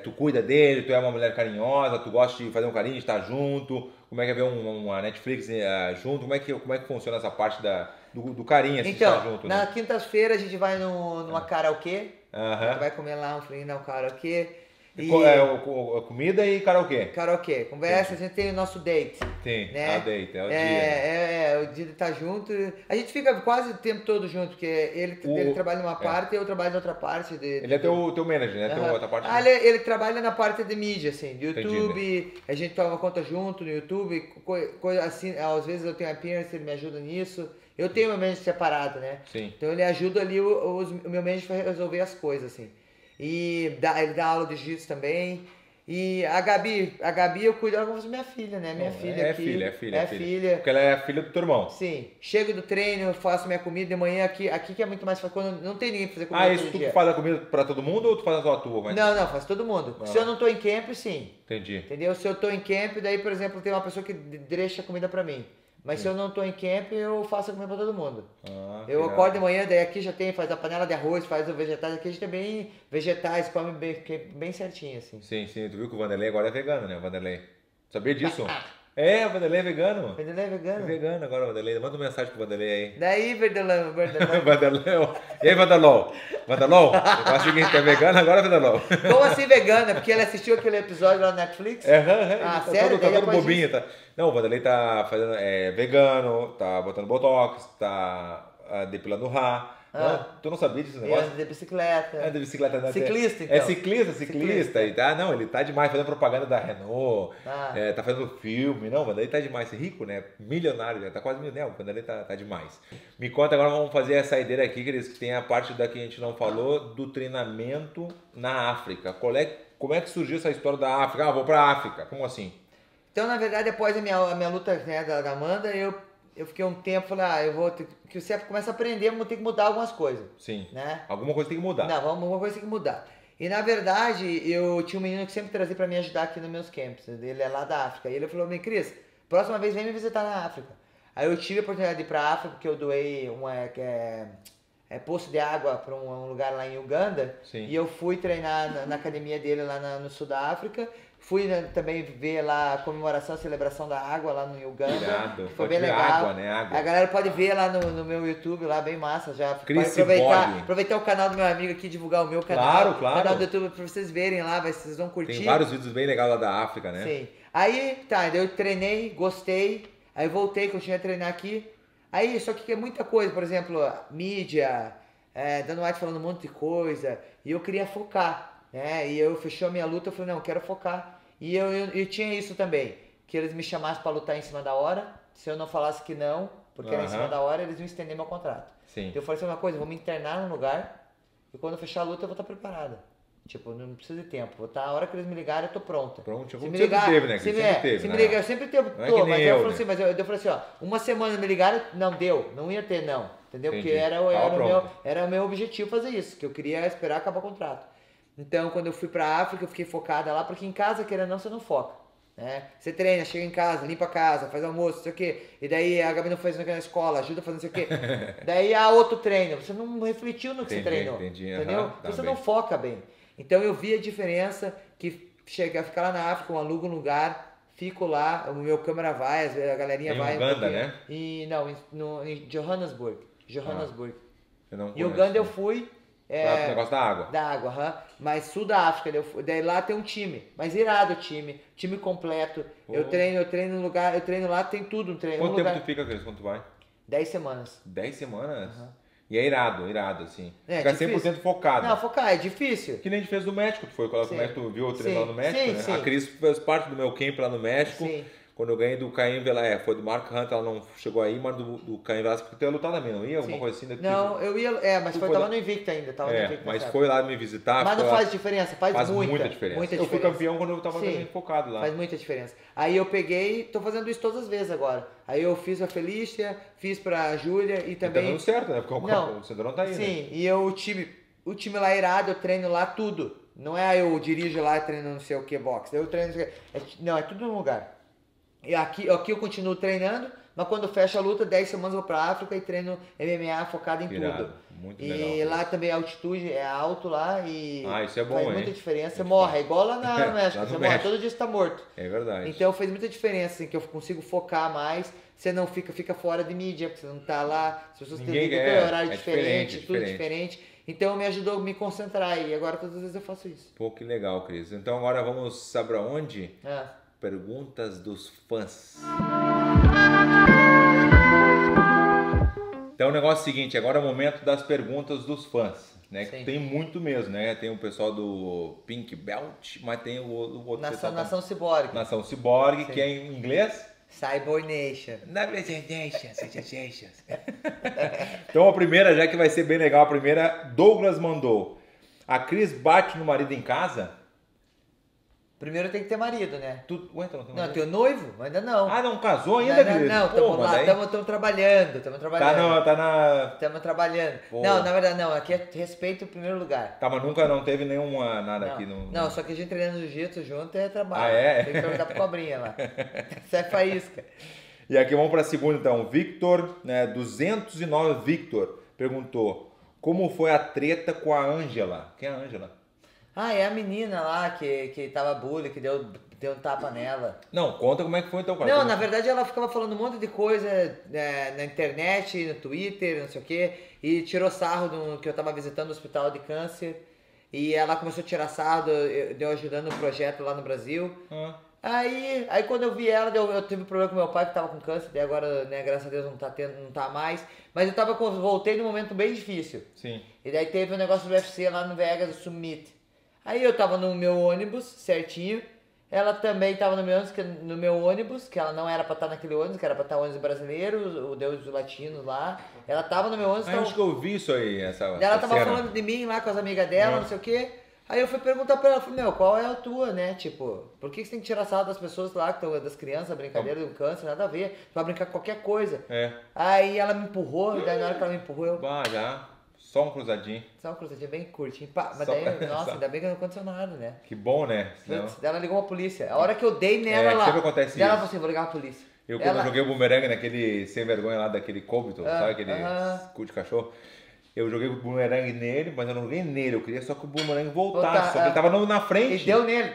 tu cuida dele, tu é uma mulher carinhosa, tu gosta de fazer um carinho, de estar junto, como é que é ver uma Netflix junto, como é que funciona essa parte do carinho, assim, de estar junto, na né? quinta-feira a gente vai numa karaokê, a gente Aham. vai comer lá um frango no karaokê. E Comida e karaokê. karaokê, conversa, a gente tem o nosso date. Tem, Né? a date, é o dia. Né? É o dia de estar junto. A gente fica quase o tempo todo junto, porque ele trabalha numa parte e eu trabalho na outra parte. Ele é teu manager, né? Tem outra parte. Ele trabalha na parte de mídia, assim, do YouTube, a gente toma conta junto no YouTube, coisa assim, às vezes eu tenho appearance, ele me ajuda nisso. Eu tenho meu manager separado, né? Sim. Então ele ajuda ali o meu manager a resolver as coisas, assim. E ele dá aula de jiu-jitsu também. E a Gabi eu cuido dela como se fosse minha filha, né? Minha filha é aqui. filha. É filha. Porque ela é filha do teu irmão. Sim. Chego do treino, faço minha comida de manhã aqui que é muito mais fácil quando não tem ninguém pra fazer comida. Isso tu que faz a comida pra todo mundo ou tu faz a tua turma? Não, faz todo mundo. Se eu não tô em camp, sim. Entendi. Entendeu? Se eu tô em camp, daí, por exemplo, tem uma pessoa que deixa a comida pra mim. Mas se eu não tô em camp, eu faço a comida pra todo mundo. Eu acordo de manhã, daí aqui já faz a panela de arroz, faz os vegetais. Aqui a gente tem bem vegetais, come bem certinho, assim. Sim. Tu viu que o Vanderlei agora é vegano, né? O Vanderlei. Sabia disso? O Vanderlei é vegano. Vanderlei é vegano? É vegano agora o Vanderlei. Manda uma mensagem pro Vanderlei aí. Daí, Vanderlei. Vanderlei. E aí, Vanderlou? Vanderlou? É o seguinte, é vegano agora, Vanderlou? Como assim vegana? Porque ele assistiu aquele episódio lá na Netflix? Sério? Tá todo bobinho. Disso? Não, o Vanderlei tá fazendo vegano, tá botando botox, tá depilando o rá. Não, tu não sabia desse Ele negócio? anda de bicicleta. É de bicicleta, né? Ciclista, então. É ciclista. E tá, não, ele tá demais fazendo propaganda da Renault, Ah. tá fazendo filme. Não, mas daí tá demais. Rico, né? Milionário, já tá quase milionário. Quando ele tá demais. Me conta agora, vamos fazer a saideira aqui, queridos, que tem a parte da que a gente não falou, do treinamento na África. Como é que surgiu essa história da África? Ah, vou pra África. Como assim? Então, na verdade, depois da minha luta, né, da Amanda, eu fiquei um tempo, falei, eu vou ter que você começa a aprender, vou ter que mudar algumas coisas. Sim. Né? Alguma coisa tem que mudar. Não, alguma coisa tem que mudar. E na verdade, eu tinha um menino que sempre trazia pra me ajudar aqui nos meus camps. Ele é lá da África. E ele falou, Cris, próxima vez vem me visitar na África. Aí eu tive a oportunidade de ir pra África, porque eu doei poço de água para um lugar lá em Uganda. Sim. E eu fui treinar na academia dele lá no sul da África. Fui também ver lá a comemoração, a celebração da água lá no Uganda. Irado. Foi bem legal. Água, né? Água. A galera pode ver lá no meu YouTube, lá bem massa. Já Chris pode Bog. aproveitar o canal do meu amigo aqui, divulgar o meu canal. Claro. O canal do YouTube pra vocês verem lá, vocês vão curtir. Tem vários vídeos bem legais lá da África, né? Sim. Aí, tá, eu treinei, gostei. Aí voltei, continuei a treinar aqui. Aí, só que é muita coisa, por exemplo, mídia, Dana White falando um monte de coisa. E eu queria focar, né? E eu fechou a minha luta, eu falei, não, eu quero focar. E eu tinha isso também, que eles me chamassem para lutar em cima da hora. Se eu não falasse que não, porque era em cima da hora, eles iam estender meu contrato. Sim. Então eu falei assim, uma coisa, eu vou me internar num lugar e quando eu fechar a luta eu vou estar preparada. Tipo, não precisa de tempo. Vou estar, a hora que eles me ligarem, eu tô pronta. Pronto, se como me sempre ligar, teve, né? Se me né? ligar, eu sempre tô, Não é que nem mas eu, falei né? assim, eu falei assim, ó, uma semana me ligaram, não deu, não ia ter não. Entendeu? Entendi. Porque Tava era o meu objetivo fazer isso, que eu queria esperar acabar o contrato. Então, quando eu fui pra África, eu fiquei focada lá, porque em casa, querendo ou não, você não foca. Né? Você treina, chega em casa, limpa a casa, faz almoço, não sei o quê. E daí a Gabi não faz na escola, ajuda a fazer não sei o quê. Daí há outro treino. Você não refletiu no que você treinou. Entendeu? Você não foca bem. Então eu vi a diferença que chega a ficar lá na África, eu alugo um lugar, fico lá, o meu câmera vai, a galerinha em vai. Uganda, né? Em Johannesburg. Eu não Em conheço. Uganda eu fui. O negócio da água. Da água, mas sul da África, daí lá tem um time, mas irado o time completo. Eu treino no lugar, eu treino lá, tem tudo no treino. Quanto tempo tu fica, Cris, quando tu vai? 10 semanas. 10 semanas? E é irado, assim. Fica difícil. 100% focado. Não, focar é difícil. Que nem a gente fez do México, tu foi com o México, tu viu o treino lá no México, sim, né? sim. A Cris fez parte do meu camp lá no México. Sim. Quando eu ganhei do Caim Velasquez, foi do Mark Hunt, ela não chegou aí, mas do Caim Velasquez, porque tu ia lutar também, não ia? Alguma coisa assim? Não, eu ia, mas tava no Invicta ainda, tava no Invicta. Mas foi lá me visitar. Mas não faz diferença, faz muita diferença. Eu fui campeão quando eu tava também focado lá. Faz muita diferença. Aí eu peguei, tô fazendo isso todas as vezes agora. Aí eu fiz a Felícia, fiz pra Júlia e também... Tá dando certo, né? Porque o cinturão tá aí, né? Sim, e o time lá é irado, eu treino lá tudo. Não é eu dirijo lá e treino não sei o que, boxe. Eu treino... Não, é tudo num lugar. E aqui eu continuo treinando, mas quando fecha a luta, 10 semanas eu vou pra África e treino MMA focado em tudo. Muito e legal. lá também a altitude é alto lá e isso é bom, faz muita diferença. Você morre, é igual lá no México, você morre, todo dia você tá morto. É verdade. Então fez muita diferença, assim, que eu consigo focar mais, você não fica fora de mídia, porque você não tá lá, as pessoas têm horário diferente, tudo diferente. Então me ajudou a me concentrar e agora todas as vezes eu faço isso. Pô, que legal, Cris. Então agora vamos, sabe pra onde? Perguntas dos fãs. Então o negócio é o seguinte, agora é o momento das perguntas dos fãs, né? Que tem muito mesmo, né? Tem o pessoal do Pink Belt, mas tem o outro pessoal... Nação Cyborg. Nação Cyborg, que é em inglês? Cyborg Nation. Então a primeira, já que vai ser bem legal, a primeira, Douglas mandou. A Cris bate no marido em casa? Primeiro tem que ter marido, né? Ué, então não tem marido? Não, tem o noivo? Ainda não. Ah, não casou ainda, Cris? Não, estamos lá, estamos trabalhando, Estamos trabalhando. Pô. Não, na verdade não, aqui é respeito em primeiro lugar. Tá, mas nunca não teve nenhuma nada aqui no... Não, só que a gente treinando jiu-jitsu junto é trabalho. Ah, é? Tem que perguntar pro cobrinha lá. Isso é faísca. E aqui vamos pra segunda então. Victor, né, 209 Victor, perguntou: como foi a treta com a Ângela? Quem é a Ângela? É a menina lá que tava bullying, que deu um tapa nela. Não, conta como é que foi então, cara. Não, na verdade ela ficava falando um monte de coisa na internet, no Twitter, não sei o quê, e tirou sarro que eu tava visitando o hospital de câncer, e ela começou a tirar sarro, deu ajudando no projeto lá no Brasil. Aí quando eu vi ela, eu tive problema com meu pai que tava com câncer, e agora, né, graças a Deus não tá mais. Mas voltei num momento bem difícil. Sim. E daí teve um negócio do UFC lá no Vegas, o Summit. Aí eu tava no meu ônibus, certinho. Ela também tava no meu ônibus, que ela não era pra estar naquele ônibus, que era pra estar o ônibus brasileiro, o Deus Latino lá. Ela tava no meu ônibus. Acho que eu vi isso aí, Ela tava falando de mim lá com as amigas dela, não sei o quê. Aí eu fui perguntar pra ela, falei, meu, qual é a tua, né? Tipo, por que você tem que tirar sarro das pessoas lá, das crianças, brincadeira do câncer, nada a ver. Tu vai brincar com qualquer coisa. Aí ela me empurrou, e daí na hora que ela me empurrou, eu... já. Só um cruzadinho. Só um cruzadinho bem curtinho. Pá, mas daí, nossa, ainda bem que não aconteceu nada, né? Que bom, né? Senão... Ela ligou a polícia. A hora que eu dei nela lá. Sempre acontece isso. Ela falou assim, vou ligar a polícia. Quando eu joguei o bumerangue naquele sem vergonha lá, daquele Cobito, sabe? Aquele cu de cachorro. Eu joguei o bumerangue nele, mas eu não joguei nele. Eu queria só que o bumerangue voltasse. Só que ele tava na frente. E deu nele.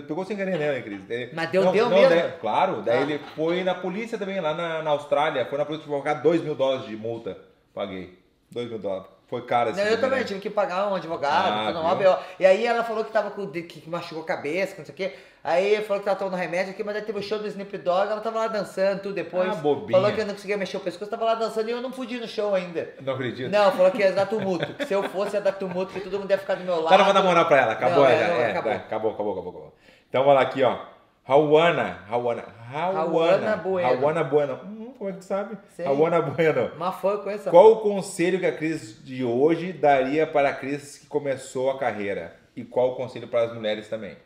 Pegou sem querer nele, Cris. Mas deu mesmo? Claro. Daí ele foi na polícia também, lá na Austrália. Foi na polícia pra pagar $2 mil de multa. Paguei. $2 mil. Foi caro assim. Eu também tive que pagar um advogado, e aí ela falou que tava que machucou a cabeça, que não sei o quê. Aí falou que tava tomando remédio aqui, mas aí teve o show do Snoop Dogg, ela tava lá dançando, tudo depois. Bobinha. Falou que eu não conseguia mexer o pescoço, tava lá dançando e eu não podia ir no show ainda. Não acredito. Não, falou que ia dar tumulto. Que se eu fosse ia dar tumulto, que todo mundo ia ficar do meu lado. Tá, não vou dar moral pra ela. Acabou, acabou. Então vai lá aqui, ó. Rauana Bueno. Como é que tu sabe? Sei. Rauana Bueno. Mas foi com essa. Qual o conselho que a Cris de hoje daria para a Cris que começou a carreira? E qual o conselho para as mulheres também?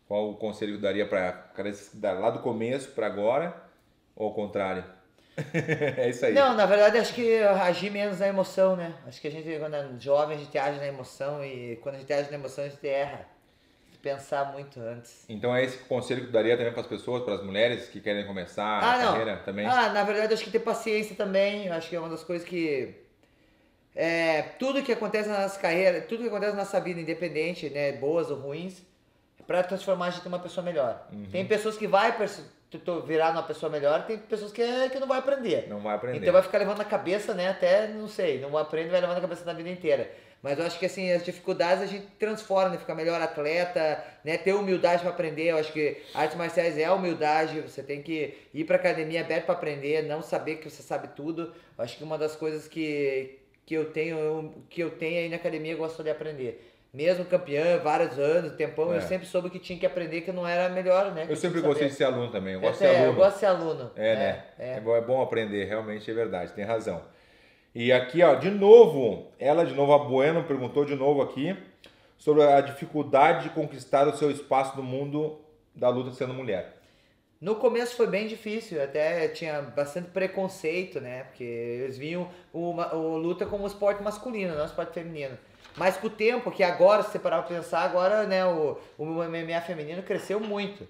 Qual o conselho que daria para a Cris lá do começo para agora? Ou ao contrário? É isso aí. Não, na verdade acho que agir menos na emoção, né? Acho que a gente, quando é jovem, a gente age na emoção e quando a gente age na emoção, a gente erra. Pensar muito antes. Então é esse conselho que tu daria também para as pessoas, para as mulheres que querem começar a carreira também? Na verdade acho que ter paciência também, acho que é uma das coisas que... tudo que acontece na nossa carreira, tudo que acontece na nossa vida, independente, né, boas ou ruins, é para transformar a gente em uma pessoa melhor. Tem pessoas que vai virar uma pessoa melhor, tem pessoas que não vai aprender. Não vai aprender. Então vai ficar levando na cabeça, né, até, não sei, não aprende, vai levando na cabeça na vida inteira. Mas eu acho que assim, as dificuldades a gente transforma, né? Ficar melhor atleta, né? Ter humildade para aprender. Eu acho que artes marciais é humildade. Você tem que ir pra academia aberto para aprender, não saber que você sabe tudo. Eu acho que uma das coisas que eu tenho aí na academia, eu gosto de aprender. Mesmo campeão, vários anos, tempão, eu sempre soube que tinha que aprender, que não era melhor, né? Eu sempre gostei de ser aluno também. Eu gosto de ser aluno. Eu gosto de ser aluno. É bom aprender, realmente é verdade, tem razão. E aqui, ó, de novo, a Bueno, perguntou de novo aqui sobre a dificuldade de conquistar o seu espaço no mundo da luta sendo mulher. No começo foi bem difícil, até tinha bastante preconceito, né? Porque eles viam o luta como um esporte masculino, não um esporte feminino. Mas com o tempo, que agora, se você parar pra pensar, agora, né, o MMA feminino cresceu muito.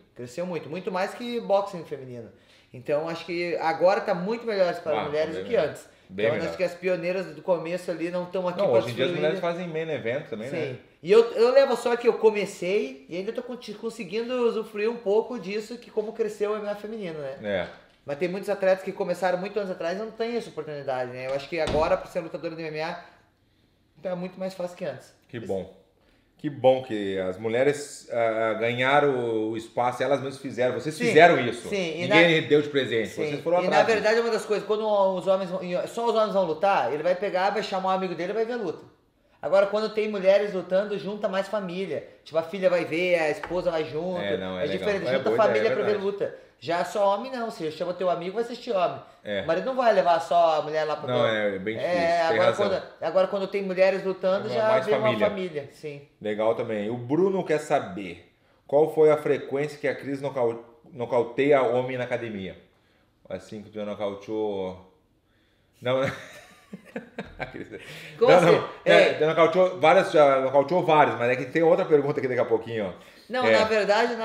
Muito mais que boxing feminino. Então, acho que agora tá muito melhor para as mulheres do que antes. Então, acho que as pioneiras do começo ali não estão aqui para hoje em dia as mulheres fazem main event também, né? Sim. E eu levo só que eu comecei e ainda tô conseguindo usufruir um pouco disso, que como cresceu o MMA feminino, né? Mas tem muitos atletas que começaram muito anos atrás e não tem essa oportunidade, né? Eu acho que agora, para ser lutadora de MMA, tá muito mais fácil que antes. Que bom. Que bom que as mulheres ganharam o espaço, elas mesmas fizeram. Vocês fizeram isso. Sim. Ninguém deu de presente. Sim. Vocês foram atrás. E na verdade é uma das coisas, quando só os homens vão lutar, ele vai pegar, vai chamar um amigo dele e vai ver a luta. Agora, quando tem mulheres lutando, junta mais família. Tipo, a filha vai ver, a esposa vai junto. É diferente, junta a família pra ver luta. Já só homem não, você chama teu amigo, vai assistir homem. O marido não vai levar só a mulher lá pra Não, é bem difícil, agora quando tem mulheres lutando, já vê uma família. Sim. Legal também. O Bruno quer saber qual foi a frequência que a Cris nocauteia homem na academia. Assim que tu já nocauteou... Não, Como assim? Já nocauteou vários, mas é que tem outra pergunta aqui daqui a pouquinho, ó. Não, na verdade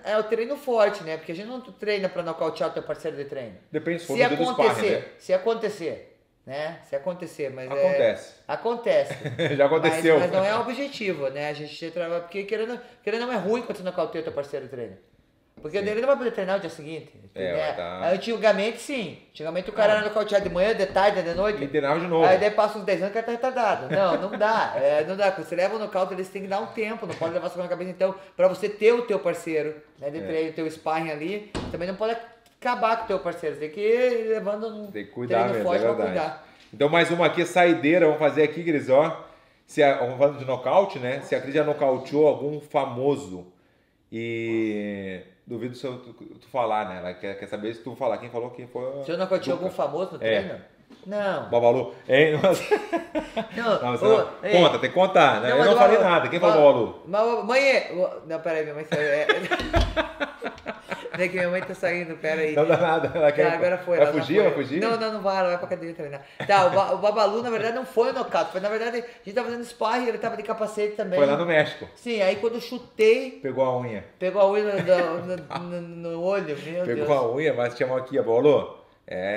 é o treino forte, né? Porque a gente não treina pra nocautear o teu parceiro de treino. Depende se for do sparring, né? Se acontecer, né? Se acontecer, mas acontece. Acontece. Já aconteceu. Mas não é o objetivo, né? A gente trabalha porque querendo não é ruim quando você nocauteia o teu parceiro de treino. Porque ele não vai poder treinar no dia seguinte. Vai tá. Antigamente, sim. Antigamente o cara era nocauteado de manhã, de tarde, de noite. E treinava de novo. Aí daí passa uns 10 anos que ele tá retardado. Não dá. Não dá. Quando você leva o nocaute, eles têm que dar um tempo. Não pode levar só na cabeça. Então, pra você ter o teu parceiro, né, de treino, o teu sparring ali, também não pode acabar com o teu parceiro. Você tem que ir levando um tem que cuidar treino mesmo, forte pra cuidar. Então, mais uma aqui, saideira. Vamos fazer aqui, Cris, ó. Vamos falando de nocaute, né? Se a Cris já nocauteou algum famoso e... Duvido se tu falar, né? Ela quer saber se tu falar. Quem falou que foi... Se eu nocauteei algum famoso no treino? Não. Babalu. Hein? Não, conta, tem que contar. Né? Eu não falei nada. Quem falou Babalu? Mãe... Não, peraí, minha mãe saiu. É que minha mãe tá saindo, peraí. Não dá nada. Ela quer... agora foi. Vai fugir? Vai fugir? Não vai. Ela vai pra cadeia treinar. Tá, o Babalu, na verdade, não foi nocaute. Foi, na verdade, a gente tava fazendo sparring, ele tava de capacete também. Foi lá no México. Sim, aí quando eu chutei... Pegou a unha. Pegou a unha no olho, meu Deus. Pegou a unha, mas chamou aqui, Babalu.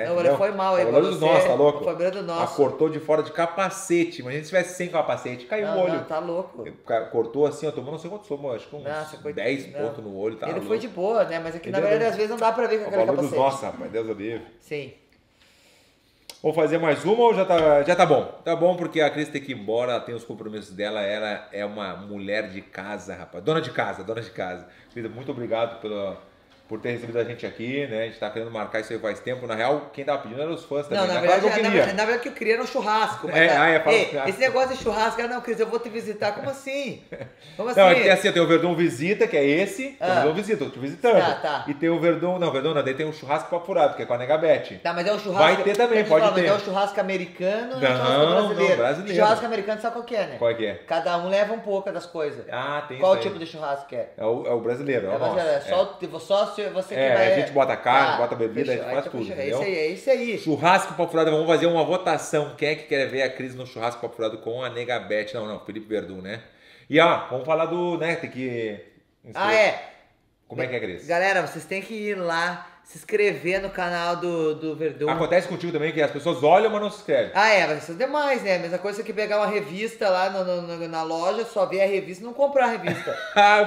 Não, ele foi mal aí. Foi dos nossos, tá louco? Foi do nosso. Ela cortou de fora de capacete. Imagina se tivesse sem capacete, caiu o olho. Não, tá louco. Cortou assim, ó, tomou não sei quantos tomou, acho que uns 10 pontos no olho. Tá ele louco. Foi de boa, né? Mas aqui na verdade às vezes não dá pra ver com aquele capacete. Nossa, rapaz, Deus do livre. Sim. Vamos fazer mais uma ou já tá bom? Tá bom porque a Cris tem que ir embora, ela tem os compromissos dela, ela é uma mulher de casa, rapaz. Dona de casa. Cris, muito obrigado por ter recebido a gente aqui, né? A gente tá querendo marcar isso aí faz tempo. Na real, quem tava pedindo eram os fãs também. Não, na verdade, o que eu queria era um churrasco. Mas, esse negócio de churrasco, não, Cris, eu vou te visitar. Como assim? Não, é assim, tem o Verdun Visita, que é esse. Tem o Verdun Visita, eu tô te visitando. Tá. E tem o Verdun, daí tem um churrasco papo furado, que é com a Nega Beth. Tá, mas é um churrasco... Vai ter também, pode ter. Mas é um churrasco americano não, é um churrasco brasileiro? Não, brasileiro. Churrasco americano sabe qual que é, né? Qual que é? Cada um leva um pouco das coisas. Tem qual tipo de churrasco que é? É o brasileiro, é o nosso. Só você que vai... A gente bota carne, bota bebida, a gente faz tudo, entendeu? É isso aí. Churrasco papo furado, vamos fazer uma votação. Quem é que quer ver a Cris no churrasco papo furado com a Nega Beth? Não, Felipe Verdun, né? E vamos falar do, né, tem que... Como é que é, Cris? Galera, vocês têm que ir lá, se inscrever no canal do Verdun. Acontece contigo também que as pessoas olham, mas não se inscrevem. Mas isso é demais, né? A mesma coisa que pegar uma revista lá na loja, só ver a revista e não comprar a revista.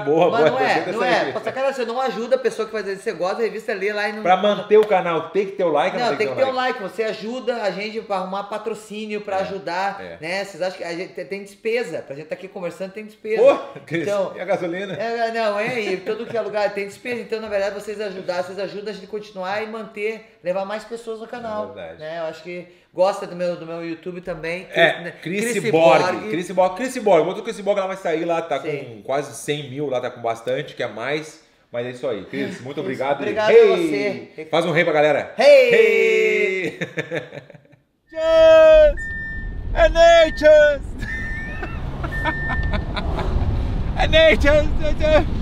Boa. Mas não é. Pô, sacanagem, você não ajuda a pessoa que faz isso. Você gosta da revista, lê lá e não... Pra manter o canal, tem que ter o like? Não, tem que ter um like. Você ajuda a gente pra arrumar patrocínio, pra ajudar, né? Vocês acham que a gente tem despesa? Pra gente tá aqui conversando, tem despesa. Então, e a gasolina? E todo que é lugar tem despesa. Então, na verdade, vocês ajudam a gente continuar e levar mais pessoas no canal. É verdade. Né? Eu acho que gosta do meu YouTube também. Cris Borg. Cris Borg. Outro Cris Borg, ela vai sair lá, tá com quase 100 mil, lá tá com bastante, que é mais. Mas é isso aí. Cris, muito obrigado. Obrigado a você. Faz um rei pra galera. Hey! Just a nature's. A nature's.